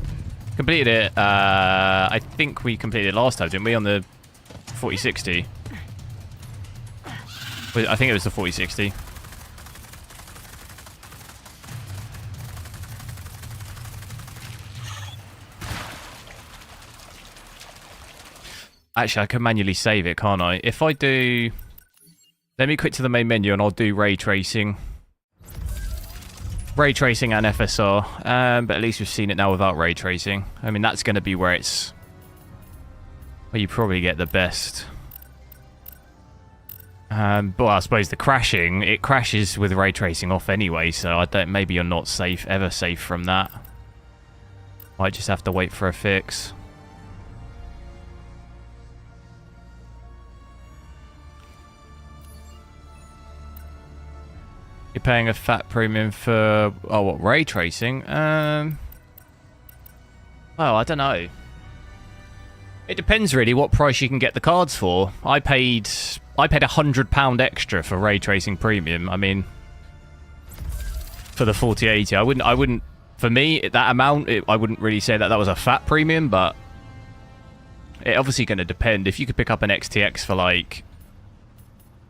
Completed it, I think we completed it last time, didn't we, on the 4060? I think it was the 4060. Actually, I can manually save it, can't I? If I do... Let me quit to the main menu and I'll do ray tracing. Ray tracing and FSR. But at least we've seen it now without ray tracing. I mean, that's going to be where it's... Where you probably get the best. But I suppose the crashing, it crashes with ray tracing off anyway, so I don't... Maybe you're not safe, ever safe from that. Might just have to wait for a fix. You're paying a fat premium for, oh, what, ray tracing? Well, I don't know. It depends really what price you can get the cards for. I paid £100 extra for ray tracing premium. I mean, for the 4080, I wouldn't. For me, that amount, I wouldn't really say that that was a fat premium, but it obviously going to depend. If you could pick up an XTX for like.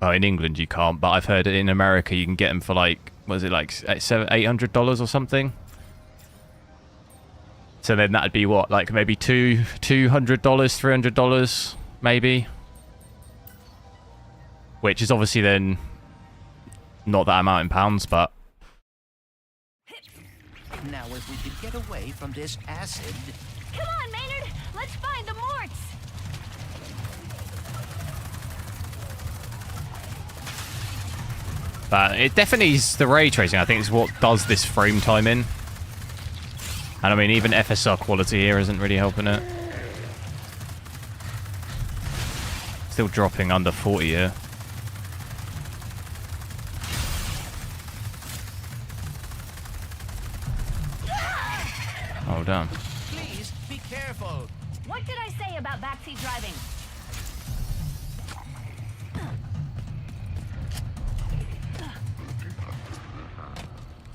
Oh, in England you can't, but I've heard in America you can get them for like, was it like $800 or something? So then that'd be what, like maybe $200, $300 maybe? Which is obviously then not that amount in pounds, but... Now if we could get away from this acid... Come on, Maynard! Let's find the morts! But it definitely is the ray tracing, I think, is what does this frame timing. And I mean, even FSR quality here isn't really helping it. Still dropping under 40 here. Oh, damn. Please, be careful. What did I say about backseat driving?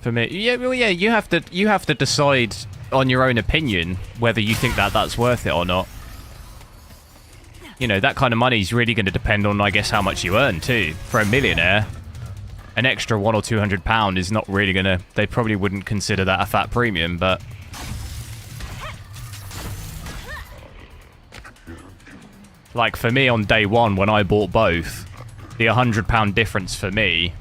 For me, yeah, well, yeah, you have to decide on your own opinion whether you think that that's worth it or not. You know, that kind of money is really going to depend on, I guess, how much you earn too. For a millionaire, an extra £100 or £200 is not really going to. They probably wouldn't consider that a fat premium, but. Like for me on day one when I bought both, the £100 difference for me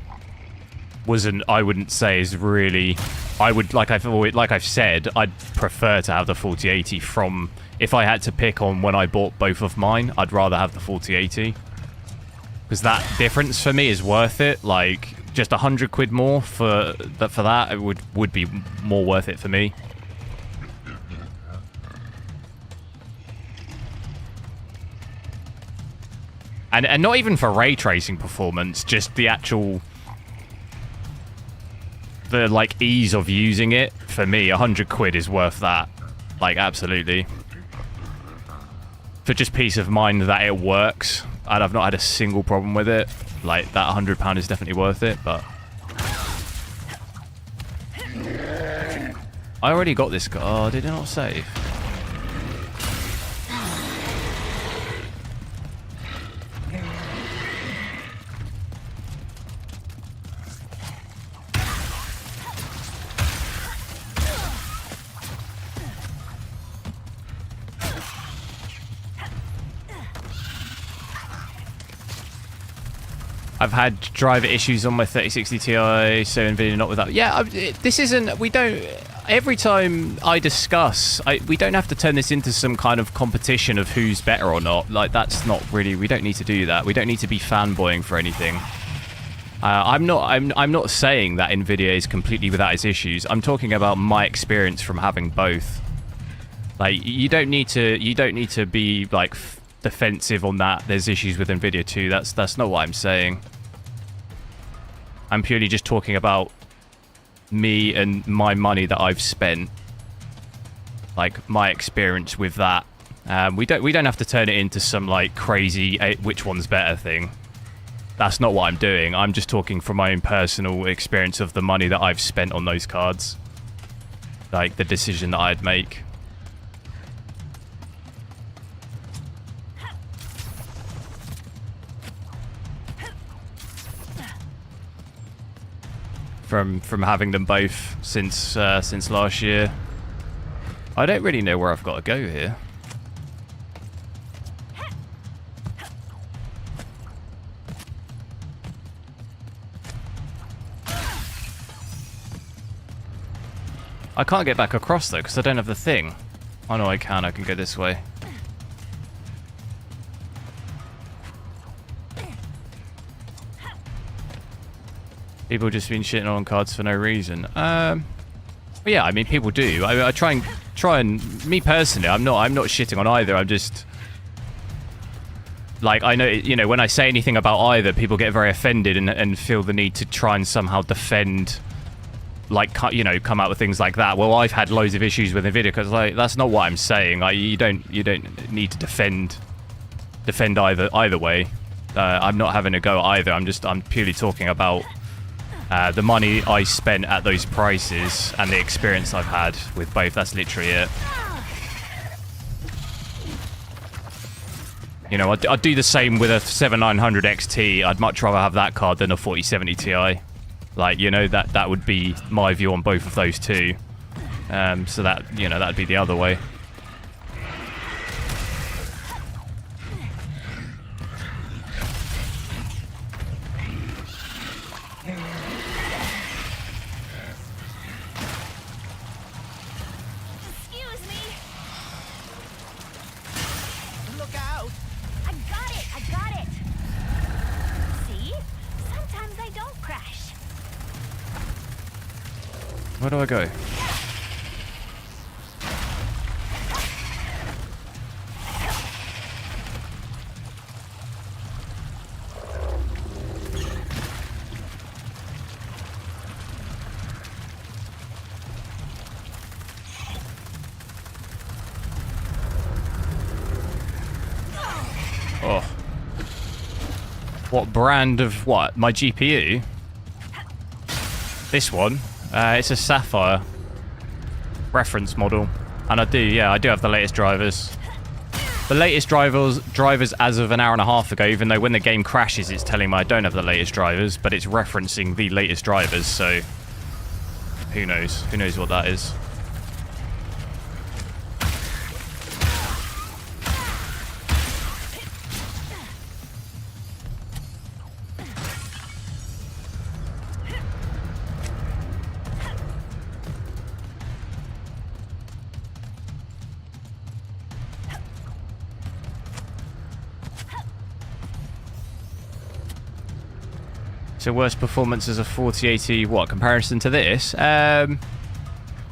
wasn't, I wouldn't say is really, I would, like I've said, I'd prefer to have the 4080 from, if I had to pick on when I bought both of mine, I'd rather have the 4080. Because that difference for me is worth it. Like, just 100 quid more for that, it would be more worth it for me. And not even for ray tracing performance, just the actual, the like ease of using it. For me, 100 quid is worth that. Like, absolutely. For just peace of mind that it works, and I've not had a single problem with it. Like, that £100 is definitely worth it, but I already got this car. Oh, did it not save? I've had driver issues on my 3060 Ti, so Nvidia not with that. Yeah, this isn't, we don't, every time I discuss, we don't have to turn this into some kind of competition of who's better or not. Like, that's not really, we don't need to do that. We don't need to be fanboying for anything. I'm not saying that Nvidia is completely without its issues. I'm talking about my experience from having both. Like, you don't need to be like defensive on that. There's issues with Nvidia too. That's not what I'm saying. I'm purely just talking about me and my money that I've spent. Like, my experience with that. We don't have to turn it into some like crazy which one's better thing. That's not what I'm doing. I'm just talking from my own personal experience of the money that I've spent on those cards. Like, the decision that I'd make. From having them both since last year. I don't really know where I've got to go here. I can't get back across though because I don't have the thing. Oh no, I can go this way. People just been shitting on cards for no reason. But yeah, I mean, people do. I try and me personally, I'm not shitting on either. I'm just like, I know, you know, when I say anything about either, people get very offended and feel the need to try and somehow defend, like, you know, come out with things like that. Well, I've had loads of issues with Nvidia because, like, that's not what I'm saying. Like, you don't need to defend either way. I'm not having a go at either. I'm purely talking about the money I spent at those prices and the experience I've had with both. That's literally it. You know, I'd do the same with a 7900 XT. I'd much rather have that card than a 4070 Ti. Like, you know, that would be my view on both of those two. So that, you know, that'd be the other way. Where do I go? Oh. What brand of what? My GPU? This one? It's a Sapphire reference model, and I do have the latest drivers. The latest drivers as of an hour and a half ago, even though when the game crashes it's telling me I don't have the latest drivers, but it's referencing the latest drivers, so who knows? Who knows what that is? So worse performance as a 4080, what, comparison to this? Well,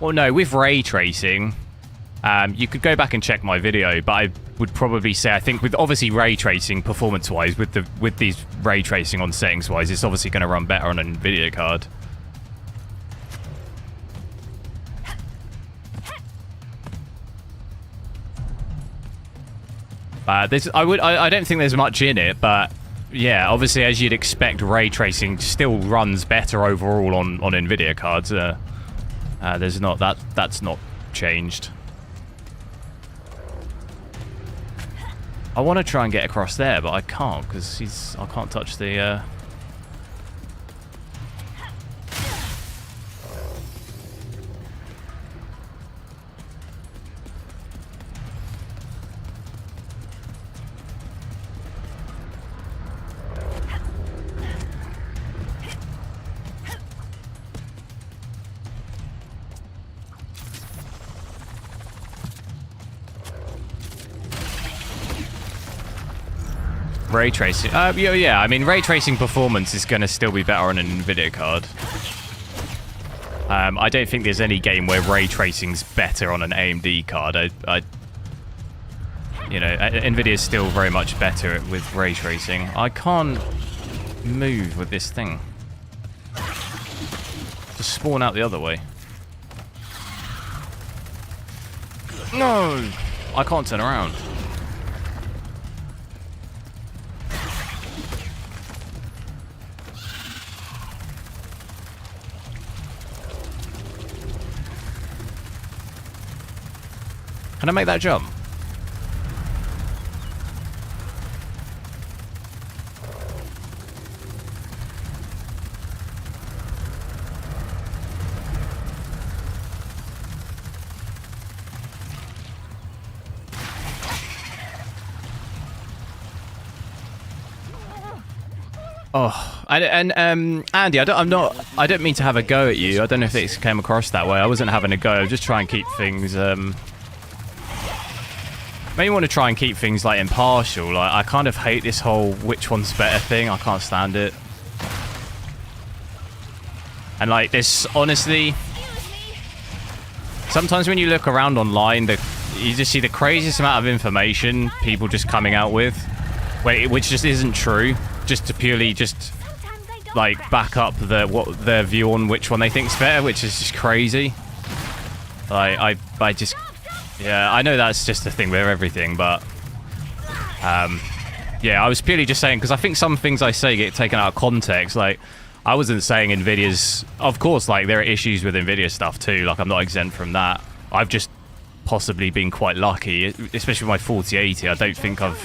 no, with ray tracing, you could go back and check my video, but I would probably say, I think with obviously ray tracing performance-wise, with these ray tracing on settings-wise, it's obviously going to run better on an Nvidia card. I don't think there's much in it, but yeah, obviously as you'd expect, ray tracing still runs better overall on Nvidia cards. There's not that's not changed. I want to try and get across there, but I can't because I can't touch the. Ray tracing. Yeah, I mean, ray tracing performance is going to still be better on an Nvidia card. I don't think there's any game where ray tracing's better on an AMD card. You know, Nvidia is still very much better with ray tracing. I can't move with this thing. Just spawn out the other way. No! I can't turn around. Can I make that jump? Oh, Andy, I don't mean to have a go at you. I don't know if it came across that way. I wasn't having a go. I was just trying to keep things maybe want to try and keep things like impartial. Like, I kind of hate this whole which one's better thing. I can't stand it. And like this, honestly, sometimes when you look around online, you just see the craziest amount of information people just coming out with, which just isn't true, just to purely just like back up their view on which one they think's better, which is just crazy. Like I just. Yeah, I know that's just the thing with everything, but yeah, I was purely just saying, because I think some things I say get taken out of context. Like, I wasn't saying Nvidia's, of course, like, there are issues with Nvidia stuff too, like, I'm not exempt from that. I've just possibly been quite lucky, especially with my 4080. I don't think I've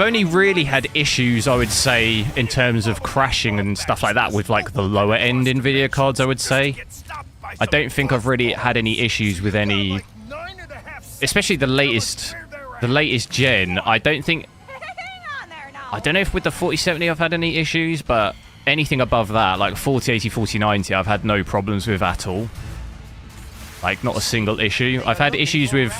only really had issues, I would say, in terms of crashing and stuff like that with, like, the lower end Nvidia cards, I would say. I don't think I've really had any issues with any, especially the latest gen. I don't know if with the 4070 I've had any issues, but anything above that, like 4080, 4090, I've had no problems with at all. Like, not a single issue. I've had issues with,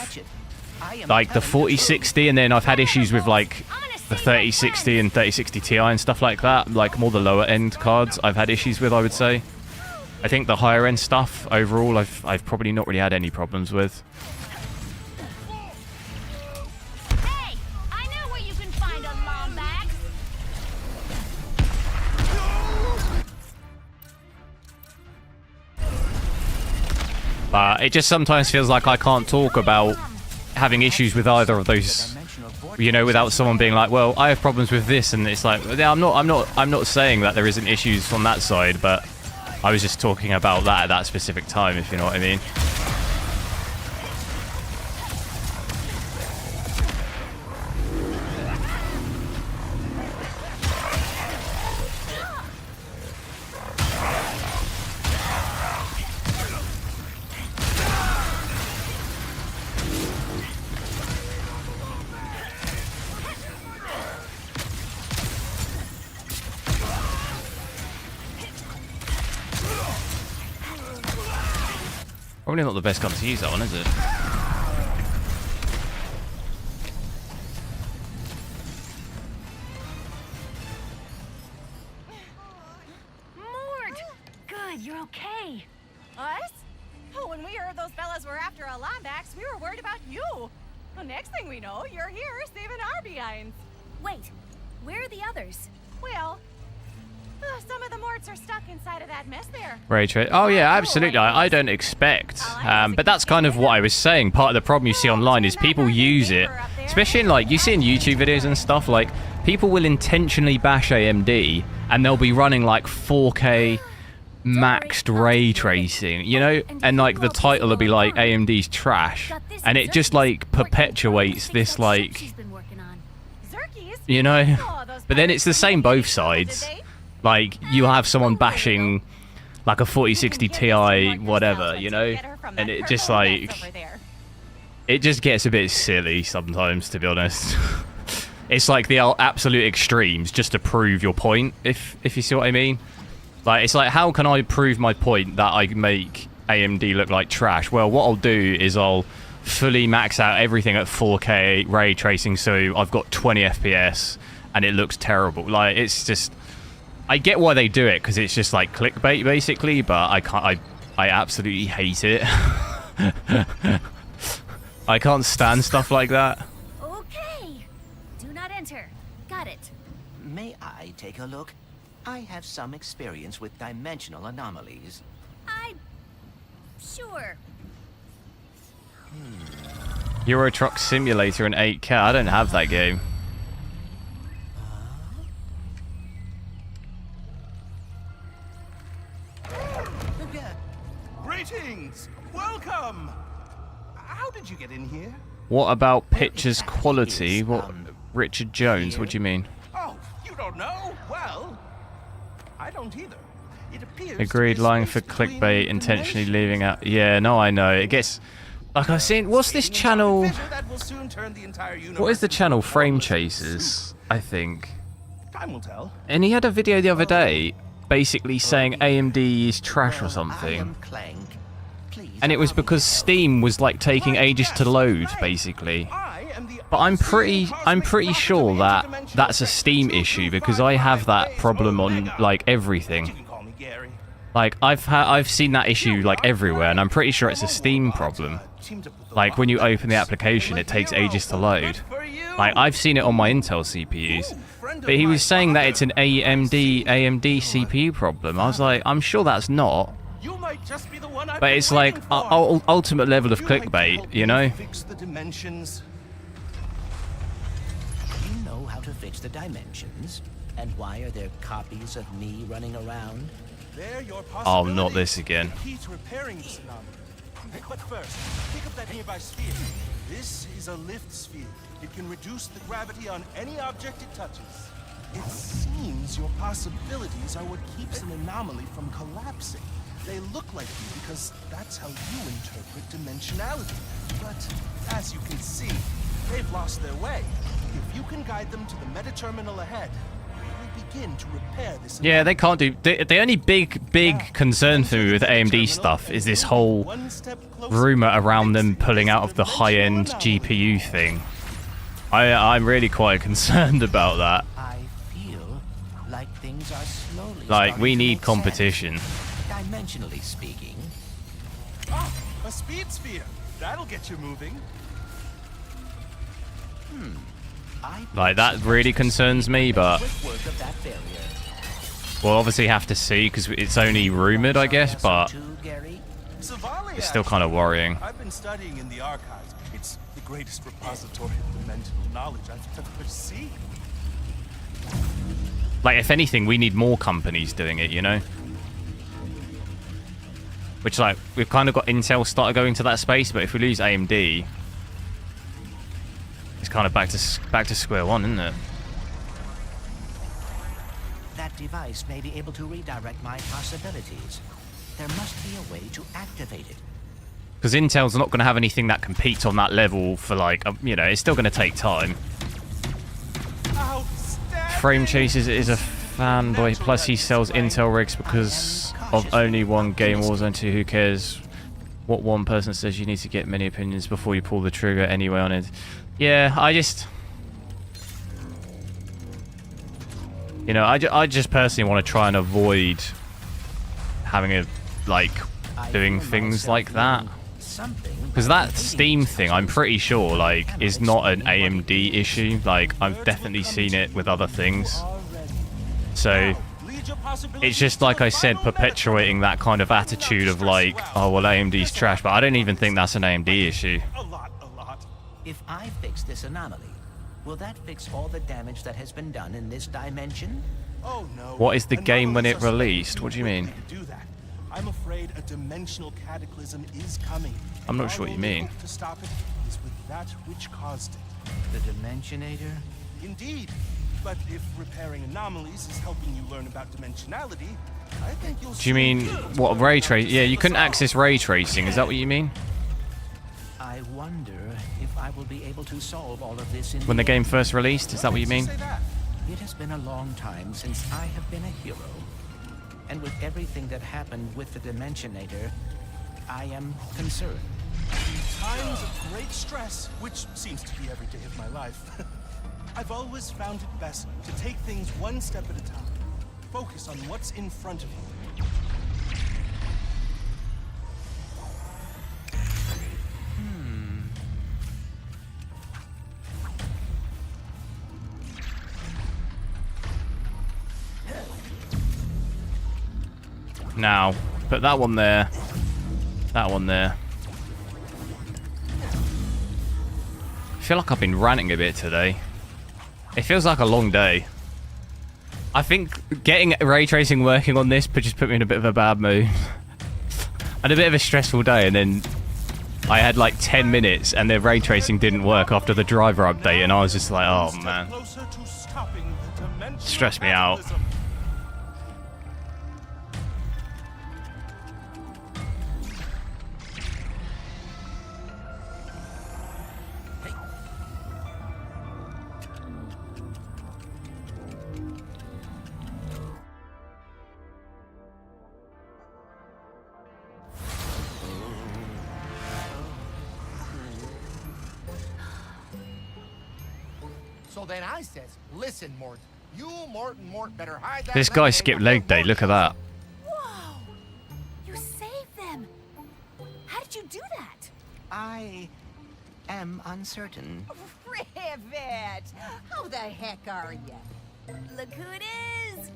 like, the 4060, and then I've had issues with, like, the 3060 and 3060 Ti and stuff like that. Like, more the lower end cards I've had issues with, I would say. I think the higher end stuff overall I've probably not really had any problems with. Hey, I know where you can find alarm bags. But it just sometimes feels like I can't talk about having issues with either of those, you know, without someone being like, well, I have problems with this, and it's like, yeah, I'm not saying that there isn't issues on that side, but I was just talking about that at that specific time, if you know what I mean. Probably not the best gun to use that one, is it? fellas were after a Lombax, we were worried about you. Well, next thing we know, you're here saving our behinds. Wait, where are the others? Well, some of the Morts are stuck inside of that mess there. Ray trace. Oh yeah, absolutely. I don't expect. But that's kind of what I was saying. Part of the problem you see online is people use it, especially in like you see in YouTube videos and stuff. Like people will intentionally bash AMD and they'll be running like 4K maxed ray tracing, you know, and like the title will be like AMD's trash, and it just like perpetuates this like, you know. But then it's the same both sides. Like you have someone bashing like a 4060 Ti whatever, you know, and it just like it just gets a bit silly sometimes, to be honest. It's like the absolute extremes just to prove your point, if you see what I mean. Like it's like, how can I prove my point that I make AMD look like trash? Well, what I'll do is I'll fully max out everything at 4K ray tracing, so I've got 20 FPS and it looks terrible. Like it's just, I get why they do it because it's just like clickbait basically, but I can't. I absolutely hate it. I can't stand stuff like that. Okay. Do not enter. Got it. May I take a look? I have some experience with dimensional anomalies. Sure. Euro Truck Simulator in 8K. I don't have that game. Greetings! Welcome! How did you get in here? What about pictures quality? What, Richard Jones? What do you mean? Oh, you don't know? Well, I don't either. It appears Agreed, lying for clickbait, intentionally leaving out. Yeah, no, I know. It gets. Like I've seen. What's this channel? What is the channel? Frame Chasers, I think. Time will tell. And he had a video the other day basically saying AMD is trash or something. And it was because Steam was like taking ages to load, basically. But I'm pretty sure that that's a Steam issue because I have that problem on like everything. Like I've seen that issue like everywhere, and I'm pretty sure it's a Steam problem. Like when you open the application, it takes ages to load. Like I've seen it on my Intel CPUs. But he was saying that it's an AMD CPU problem. I was like, I'm sure that's not. But it's like ultimate level of clickbait, you know? You know how to fix the dimensions? And why are there copies of me running around? Oh, not this again. But first, pick up that nearby sphere. This is a lift sphere. It can reduce the gravity on any object it touches. It seems your possibilities are what keeps an anomaly from collapsing. They look like you because that's how you interpret dimensionality. But as you can see, they've lost their way. If you can guide them to the meta terminal ahead, we'll begin to repair this. Yeah, they can't do. The only big concern for me with AMD stuff is this whole rumor around them pulling out of the high-end GPU thing. I'm really quite concerned about that. I feel like things are slowly. Like we need competition. Dimensionally speaking. Ah, a speed sphere. That'll get you moving. Like that really concerns me, but we'll obviously have to see because it's only rumored, I guess. But it's still kind of worrying. I've been studying in the archives. It's the greatest repository of dimensional knowledge I've ever seen. Like, if anything, we need more companies doing it, you know? Which, like, we've kind of got Intel started going to that space, but if we lose AMD, it's kind of back to square one, isn't it? That device may be able to redirect my possibilities. There must be a way to activate it. Because Intel's not going to have anything that competes on that level for, like, you know, it's still going to take time. Frame Chasers is a fanboy, plus he sells Intel rigs because of only one game, Warzone 2, who cares what one person says. You need to get many opinions before you pull the trigger anyway on it. Yeah, I just... You know, I just personally want to try and avoid having a, like, doing things like that. something. Because that Steam thing, I'm pretty sure, like, is not an AMD issue. Like, I've definitely seen it with other things. So, it's just, like I said, perpetuating that kind of attitude of, like, oh, well, AMD's trash. But I don't even think that's an AMD issue. A lot. If I fix this anomaly, will that fix all the damage that has been done in this dimension? Oh no. What is the game when it Anomalies are released? What do you mean? to do that. I'm afraid a dimensional cataclysm is coming. I'm not sure what you Our only mean. hope to stop it is with that which caused it. The Dimensionator? Indeed. But if repairing anomalies is helping you learn about dimensionality, I think you'll Do you mean, what, ray tracing? Yeah, you couldn't access ray tracing. Is that what you mean? I wonder if I will be able to solve all of this in When the game first released? Is that what you mean? It has been a long time since I have been a hero. And with everything that happened with the Dimensionator, I am concerned. In times of great stress, which seems to be every day of my life, I've always found it best to take things one step at a time. Focus on what's in front of you. Now, put that one there. That one there. I feel like I've been ranting a bit today. It feels like a long day. I think getting ray tracing working on this just put me in a bit of a bad mood. I had a bit of a stressful day, and then I had like 10 minutes and the ray tracing didn't work after the driver update, and I was just like, oh man. Stressed me out. So then I says, listen, Mort, you, Mort, and Mort better hide that. This guy skipped leg day, look at that. Whoa! You saved them! How did you do that? I am uncertain. Rivet! How the heck are you? Look who it is!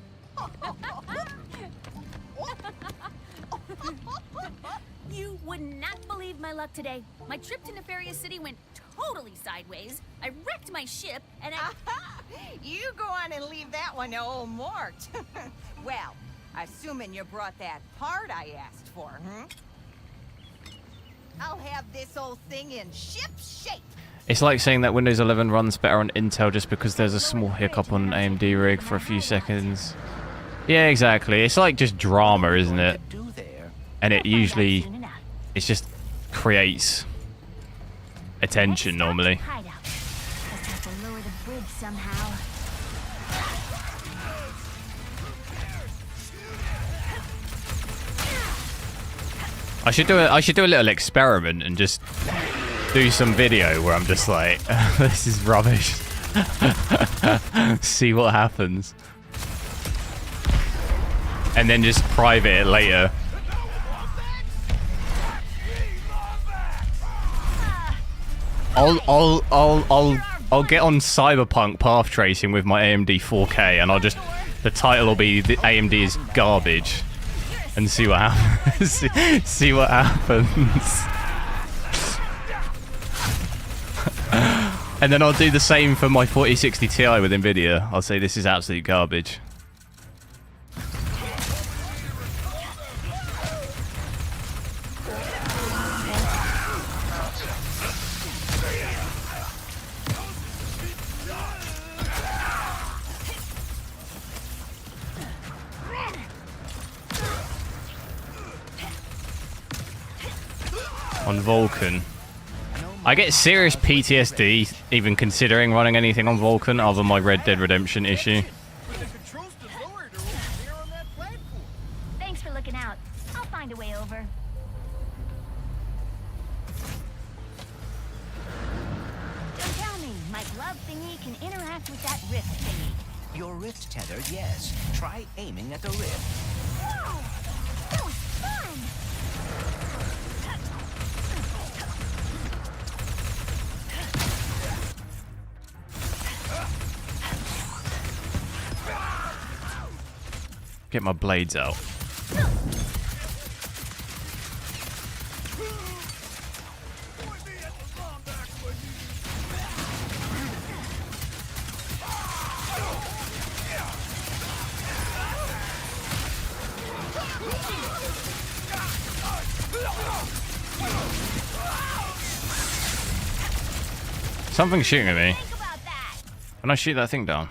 You would not believe my luck today. My trip to Nefarious City went totally sideways. I wrecked my ship, and You go on and leave that one to old Mort. Well, assuming you brought that part I asked for, I'll have this old thing in ship shape. It's like saying that Windows 11 runs better on Intel just because there's a small hiccup on an AMD rig for a few seconds. Yeah, exactly. It's like just drama, isn't it? And it usually, it just creates attention normally. Hideout. Let's have to lower the bridge somehow. I should do a little experiment and just do some video where I'm just like, this is rubbish. See what happens. And then just private it later. I'll get on Cyberpunk path tracing with my AMD 4K, and the title will be the AMD is garbage, and see what happens. see what happens. And then I'll do the same for my 4060 Ti with Nvidia. I'll say this is absolute garbage. On Vulkan. I get serious PTSD even considering running anything on Vulkan other than my Red Dead Redemption issue. Thanks for looking out. I'll find a way over. Don't tell me, my glove thingy can interact with that rift thingy. Your rift tether, yes. Try aiming at the rift. Whoa! That was fun! Get my blades out. Something's shooting at me. When I shoot that thing down.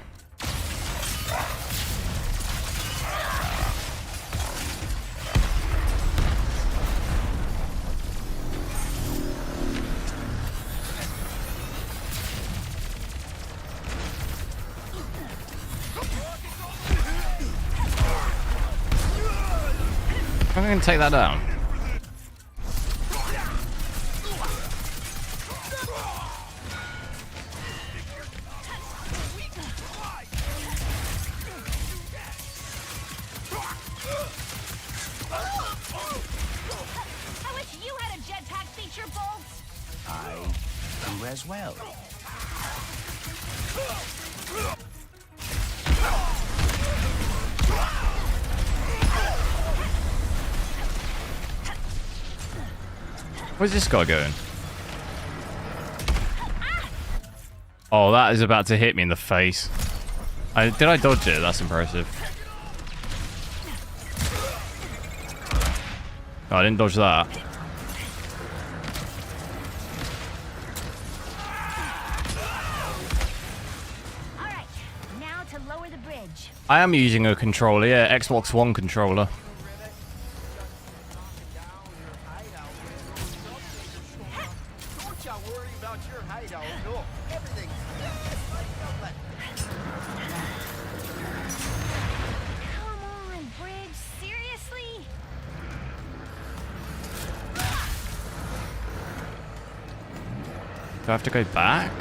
I'm going to take that down. As well. Where's this guy going? Oh, that is about to hit me in the face. Did I dodge it? That's impressive. Oh, I didn't dodge that. I am using a controller, yeah, Xbox One controller. Come on, Bridge, seriously? Do I have to go back?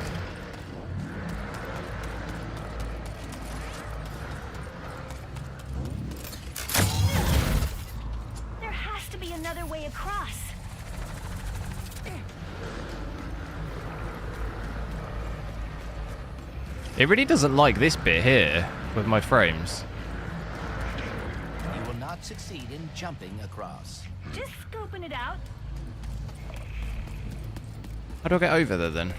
It really doesn't like this bit here with my frames. You will not succeed in jumping across. Just scoping it out. How do I get over there then?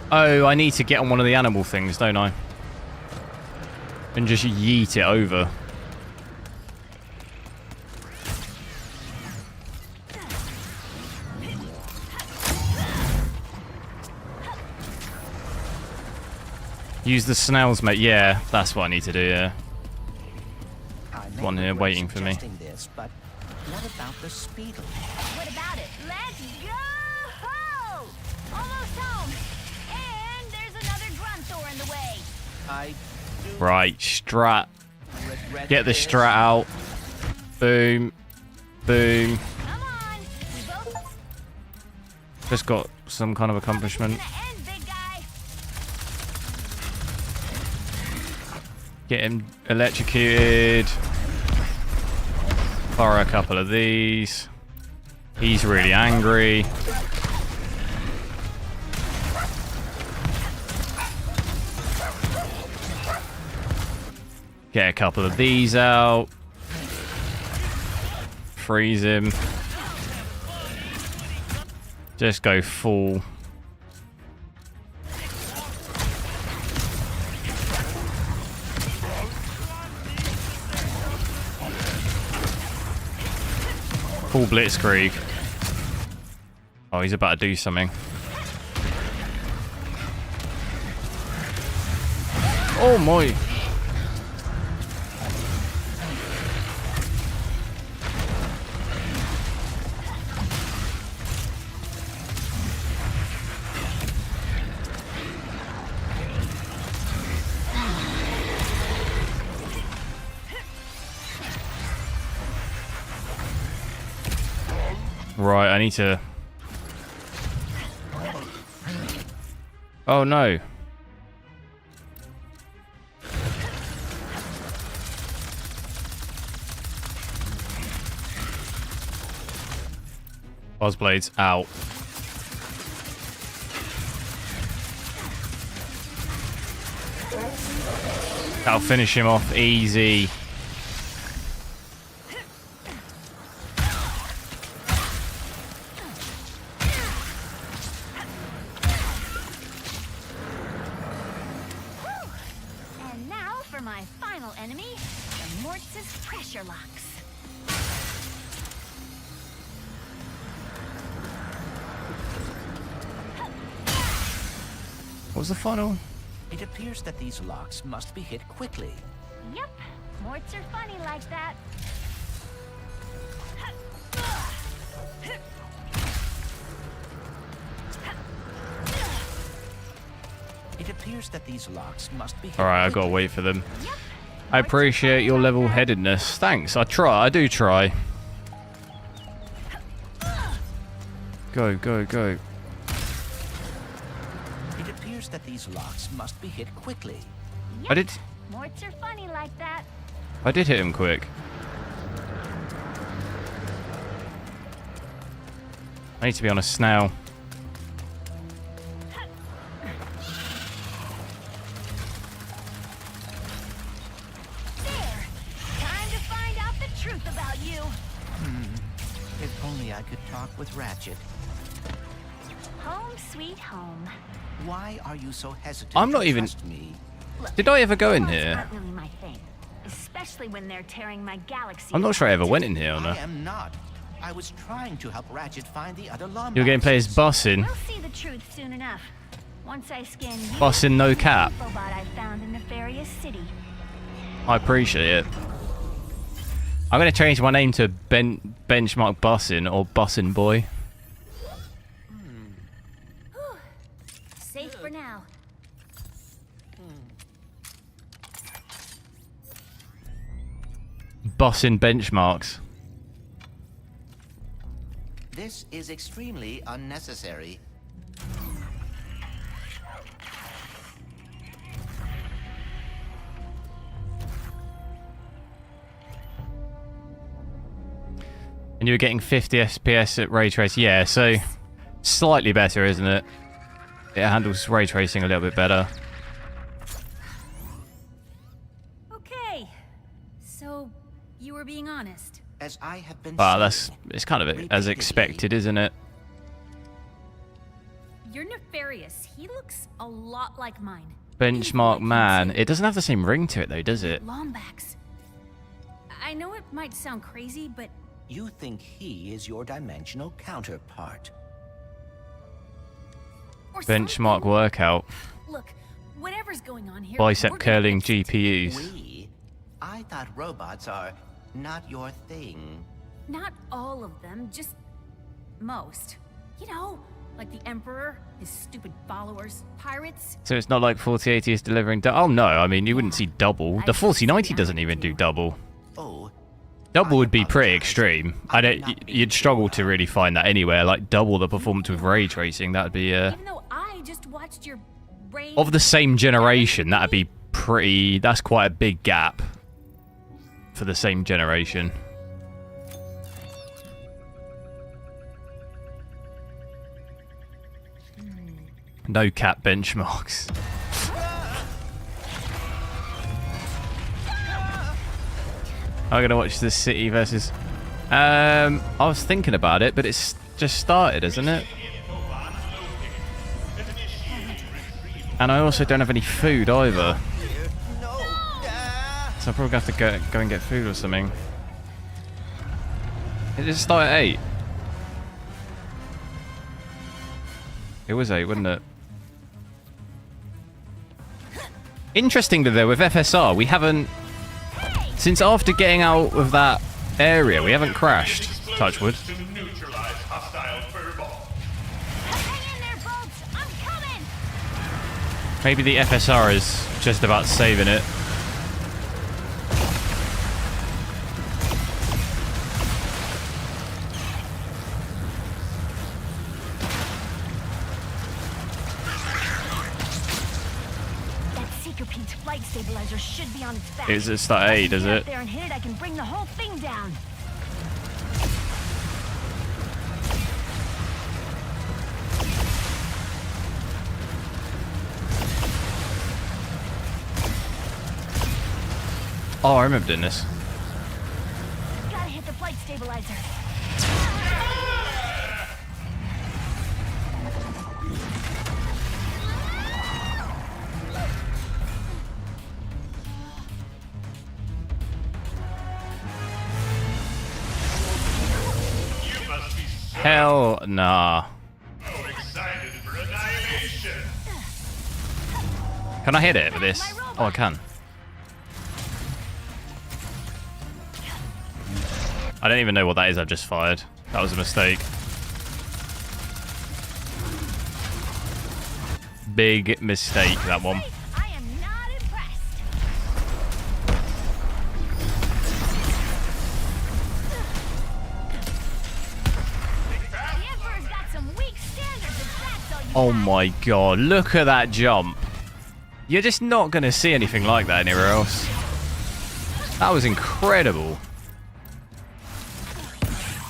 Oh, I need to get on one of the animal things, don't I? And just yeet it over. Use the snails, mate. Yeah, that's what I need to do, yeah. One here waiting for me. This, but what about the speeder? What about it? Let's go! Almost home. And there's another Grunthor in the way. Right, strat. Get the strat out. Boom. Boom. Come on. We both... Just got some kind of accomplishment. Get him electrocuted. Fire a couple of these. He's really angry. Get a couple of these out. Freeze him. Just go full. Full blitzkrieg. Oh, he's about to do something. Oh my. Right, I need to... Oh no. Buzzblades out. That'll finish him off easy. And now for my final enemy, the Mortis pressure locks. What was the final one? It appears that these locks must be hit quickly. Yep, Morts are funny like that. It appears that these locks must be hit Alright, I quickly. gotta wait for them. Yep. I appreciate your level-headedness. Thanks, I try. I do try. Go, go, go. It appears that these locks must be hit quickly. Yep. I did Morts are funny like that. hit him quick. I need to be on a snail. There! Time to find out the truth about you. If only I could talk with Ratchet. Home sweet home. Why are you so hesitant I'm not to even- trust me? Look, Did I ever go in Morts here? aren't really my thing. Especially when they're tearing my galaxy I'm not sure I ever apart. went in here or I not. am not. I was trying to help Ratchet find the other Lombax. Your gameplay is bussing. We'll see the truth soon enough. Once I scan you, Bussing no cap. Infobot I found in Nefarious City. I appreciate it. I'm gonna change my name to Benchmark Bussin or Bussin Boy. Safe for now. Bussin benchmarks. This is extremely unnecessary. And you were getting 50 FPS at ray trace. Yeah, so slightly better, isn't it? It handles ray tracing a little bit better. Okay. So, you were being honest. As I have been But saying, it's kind of as expected, isn't it? You're nefarious. He looks a lot like mine. Benchmark man. It doesn't have the same ring to it though, does it? Lombax. I know it might sound crazy, but you think he is your dimensional counterpart. or Benchmark something. workout. Look, whatever's going on here. Bicep we're gonna curling fix it. GPUs. We? I thought robots are not your thing. Not all of them, just most. You know, like the Emperor, his stupid followers, pirates. So it's not like 4080 is delivering. Oh no, I mean you wouldn't see double. The 4090 doesn't even do double. Oh, Double would be pretty extreme. I don't. You'd struggle to really find that anywhere. Like double the performance with ray tracing. That'd be Even though I just watched your brain. of the same generation. That'd be pretty. That's quite a big gap for the same generation. No cap benchmarks. I'm gonna watch the City versus. I was thinking about it, but it's just started, isn't it? And I also don't have any food either. So I'm probably gonna have to go and get food or something. It just started at 8. It was 8, wasn't it? Interestingly though, with FSR, we haven't... Since after getting out of that area, we haven't crashed. Touchwood. To neutralize hostile furball. Hang in there, folks! I'm coming! Maybe the FSR is just about saving it. That Seeker Pete's flight stabilizer should be on its back. It's at 8, does Get it? up there and hit it, I can bring the whole thing down. Oh, I remember doing this. Gotta hit the flight stabilizer. You must be Hell nah. so excited for annihilation. Can I hit it with this? Oh, I can. I don't even know what that is I've just fired. That was a mistake. Big mistake, that one. I am not impressed. The Emperor's got some weak standards if that's all you Oh got. my god, look at that jump. You're just not going to see anything like that anywhere else. That was incredible.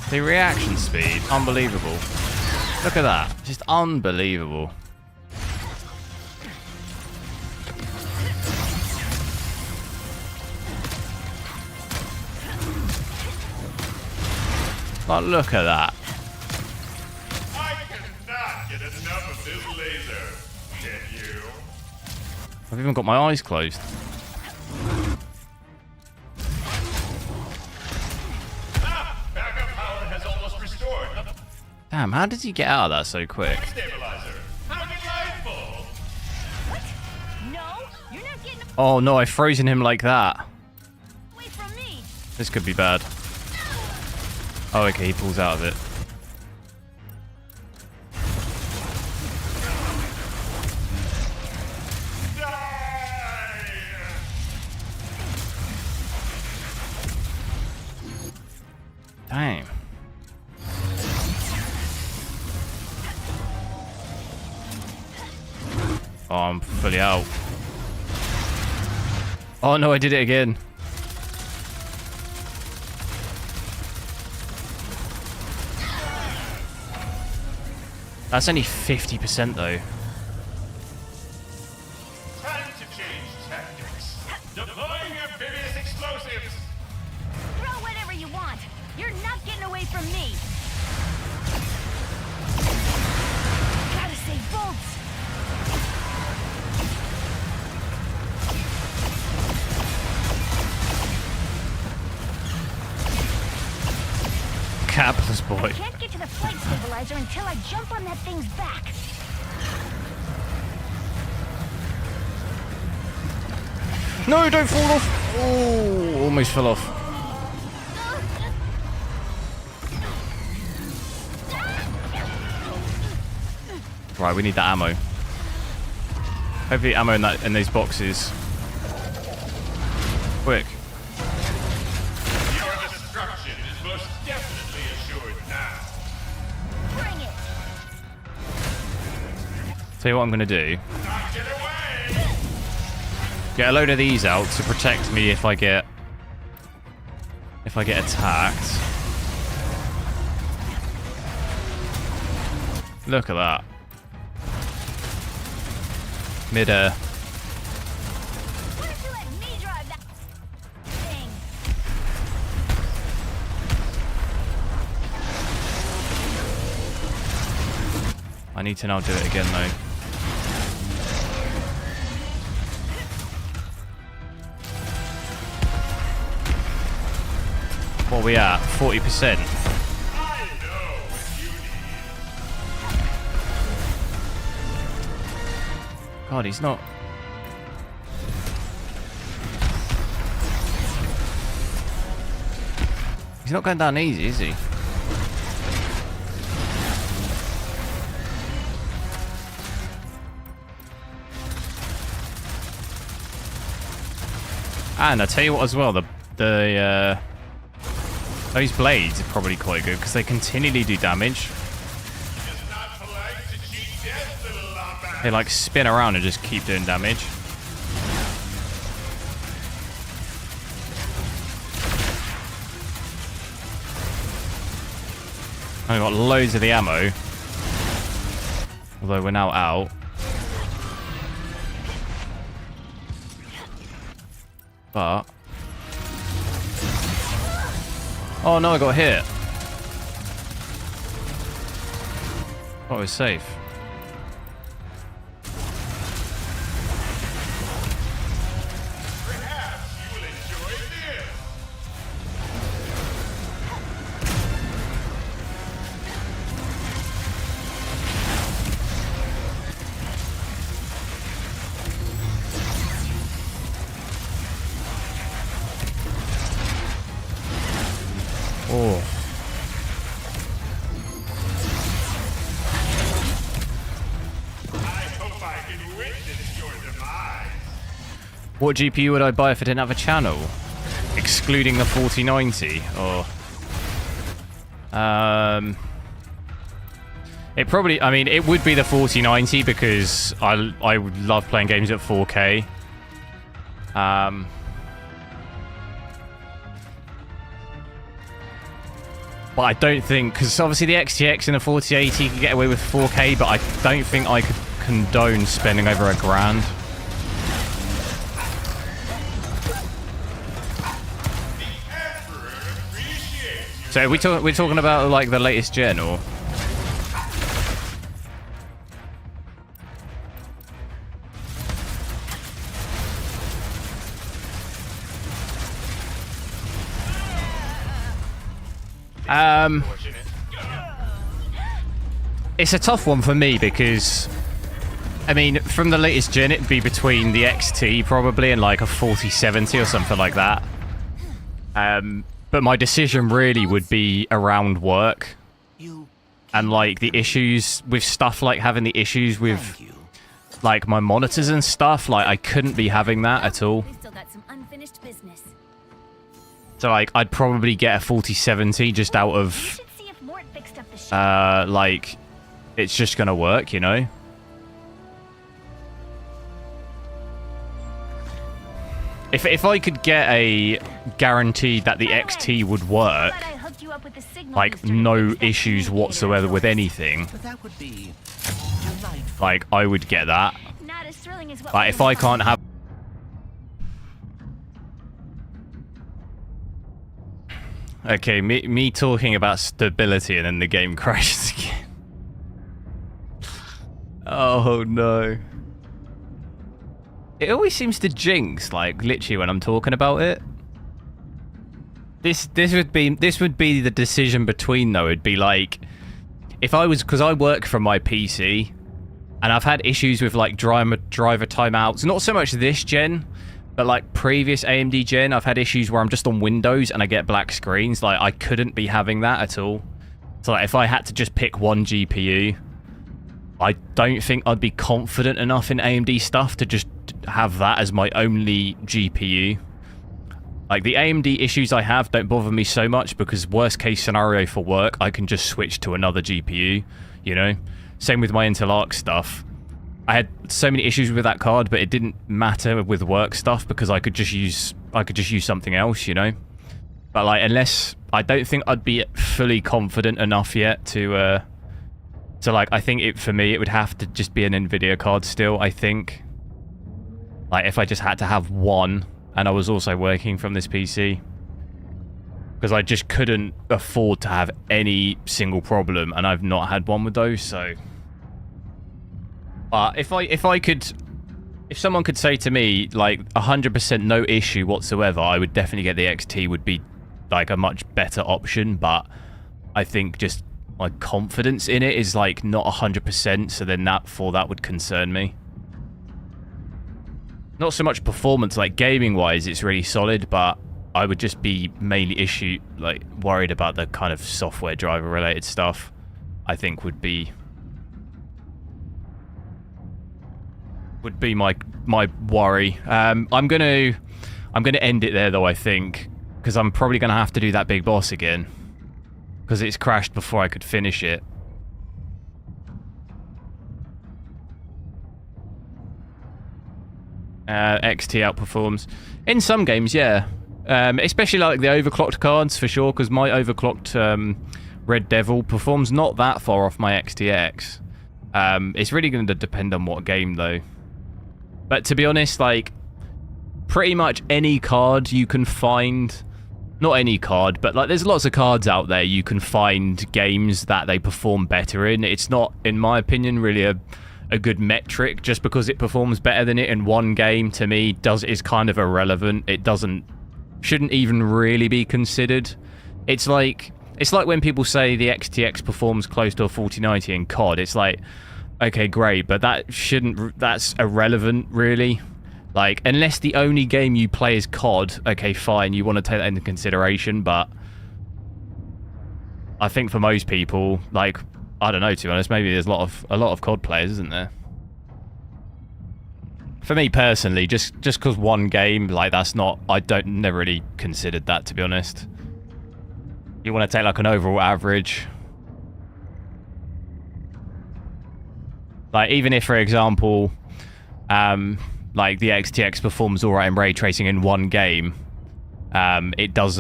The reaction speed, unbelievable. Look at that, just unbelievable. Like, look at that. I cannot get enough of this laser. Can you? I've even got my eyes closed. Backup power has almost restored. Damn, how did you get out of that so quick? Stabilizer. How delightful. No, you're not getting Oh no, I've frozen him like that. away from me. This could be bad. Oh, okay, he pulls out of it. Damn. Oh, I'm fully out. Oh no, I did it again. That's only 50% though. Time to change tactics. Deploying amphibious explosives. Throw whatever you want. You're not getting away from me. Gotta save bolts. Capitalist boy. Can't get to the flight stabilizer until I jump on that thing's back. No, don't fall off. Oh, almost fell off. Right, we need the ammo. Hopefully ammo in those boxes. Quick. Your destruction is most definitely assured now. Bring it. Tell you what I'm gonna do. Knock it away. Get a load of these out to protect me if I get attacked. Look at that. Mid-air. Why don't you let me drive that thing? I need to now do it again though. What are we at? 40%. I know what you need. God, he's not. He's not going down easy, is he? And I tell you what as well, those blades are probably quite good because they continually do damage. It's not polite to cheat death, little lombax. They like spin around and just keep doing damage. I've got loads of the ammo. Although we're now out. But Oh no, I got hit. Oh, I was safe. Perhaps you will enjoy this. Oh. I hope I can witness your demise. What GPU would I buy if I didn't have a channel? Excluding the 4090, or... It probably... I mean, it would be the 4090 because I would love playing games at 4K. But I don't think... Because obviously the XTX and the 4080 can get away with 4K, but I don't think I could condone spending over $1,000. So we're talking about like the latest gen, or? It's a tough one for me because, I mean, from the latest gen, it'd be between the XT probably and like a 4070 or something like that. But my decision really would be around work and like the issues with stuff, like having the issues with like my monitors and stuff. Like I couldn't be having that at all. Still got some unfinished business. So like I'd probably get a 4070 just out of like it's just gonna work, you know. If I could get a guarantee that the XT would work, like no issues whatsoever with anything, like I would get that. Like if I can't have... Okay, me talking about stability and then the game crashes again. Oh no. It always seems to jinx, like literally when I'm talking about it. This would be the decision between though. It'd be like if I was, because I work from my PC, and I've had issues with like driver timeouts. Not so much this gen, but like previous AMD gen, I've had issues where I'm just on Windows and I get black screens. Like I couldn't be having that at all. So like if I had to just pick one GPU, I don't think I'd be confident enough in AMD stuff to just have that as my only GPU. Like the AMD issues I have don't bother me so much because worst case scenario for work, I can just switch to another GPU, you know? Same with my Intel Arc stuff. I had so many issues with that card, but it didn't matter with work stuff because I could just use something else, you know? But like unless I don't think I'd be fully confident enough yet to like I think for me it would have to just be an Nvidia card still, I think. Like if I just had to have one and I was also working from this PC, because I just couldn't afford to have any single problem, and I've not had one with those. So if someone could say to me like 100% no issue whatsoever, I would definitely get the XT. Would be like a much better option, but I think just my confidence in it is like not 100%, so then that would concern me. Not so much performance, like gaming-wise, it's really solid, but I would just be mainly worried about the kind of software driver-related stuff. I think would be my worry. I'm gonna end it there though, I think, because I'm probably gonna have to do that big boss again, because it's crashed before I could finish it. XT outperforms in some games, yeah. Especially like the overclocked cards for sure, because my overclocked Red Devil performs not that far off my XTX. It's really going to depend on what game though. But to be honest, like pretty much any card you can find not any card, but like there's lots of cards out there you can find games that they perform better in. It's not, in my opinion, really a good metric. Just because it performs better than it in one game, to me, is kind of irrelevant. It shouldn't even really be considered. It's like when people say the XTX performs close to a 4090 in COD. It's like, okay, great, but that's irrelevant, really. Like, unless the only game you play is COD, okay, fine, you want to take that into consideration, but I think for most people, like, I don't know, to be honest, maybe there's a lot of COD players, isn't there? For me personally, just because one game, like, that's not, never really considered that, to be honest. You want to take like an overall average. Like, even if, for example, like the XTX performs alright in ray tracing in one game, that's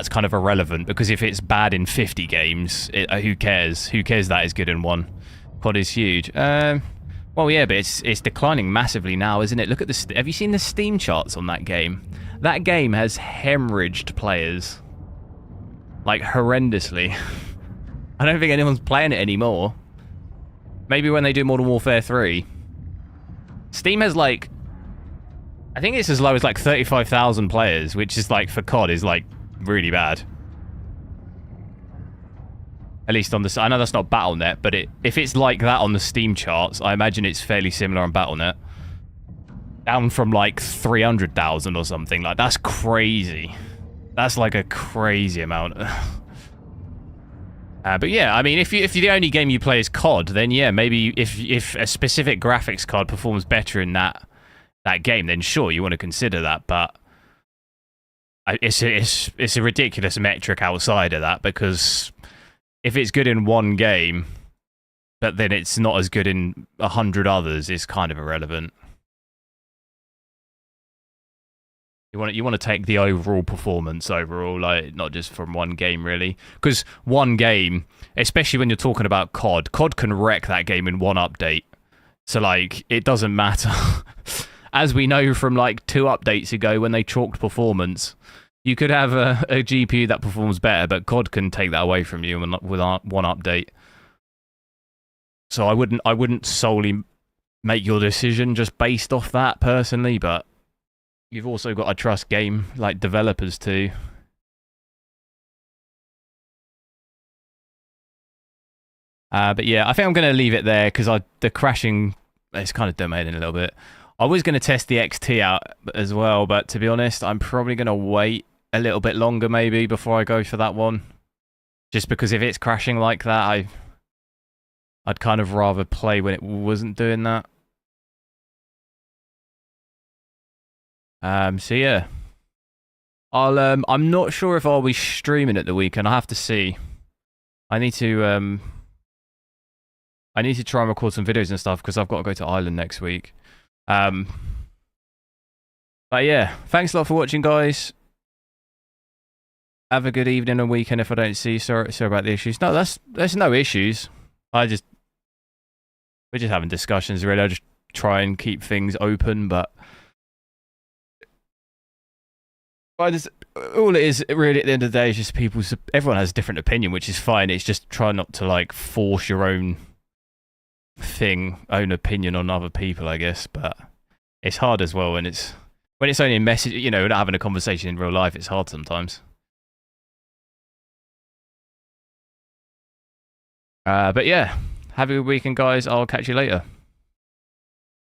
kind of irrelevant, because if it's bad in 50 games, who cares? Who cares that is good in one? COD is huge. Well, yeah, but it's declining massively now, isn't it? Look at have you seen the Steam charts on that game? That game has hemorrhaged players. Like, horrendously. I don't think anyone's playing it anymore. Maybe when they do Modern Warfare 3. Steam has, like, I think it's as low as, like, 35,000 players, which is, like, for COD, is, like, really bad. At least on the... I know that's not Battle.net, but if it's like that on the Steam charts, I imagine it's fairly similar on Battle.net. Down from, like, 300,000 or something. Like, that's crazy. That's, like, a crazy amount. But yeah, I mean, if the only game you play is COD, then yeah, maybe if a specific graphics card performs better in that game, then sure, you want to consider that. But it's a ridiculous metric outside of that, because if it's good in one game, but then it's not as good in 100 others, it's kind of irrelevant. You want to take the overall performance overall, like, not just from one game, really. Because one game, especially when you're talking about COD can wreck that game in one update. So, like, it doesn't matter. As we know from, like, 2 updates ago when they chalked performance, you could have a GPU that performs better, but COD can take that away from you with one update. So I wouldn't solely make your decision just based off that, personally, but you've also got to trust game, like, developers too. But yeah, I think I'm going to leave it there, because the crashing, it's kind of dominating a little bit. I was going to test the XT out as well, but to be honest, I'm probably going to wait a little bit longer maybe before I go for that one. Just because if it's crashing like that, I'd kind of rather play when it wasn't doing that. So yeah, I'm not sure if I'll be streaming at the weekend. I have to see. I need to try and record some videos and stuff, because I've got to go to Ireland next week. But yeah, thanks a lot for watching, guys. Have a good evening and weekend if I don't see you. Sorry about the issues. No, there's no issues. We're just having discussions, really. I just try and keep things open, but all it is, really, at the end of the day, is just everyone has a different opinion, which is fine. It's just try not to, like, force your own opinion on other people, I guess. But it's hard as well when it's only a message, you know, not having a conversation in real life. It's hard sometimes. But yeah, have a good weekend, guys. I'll catch you later.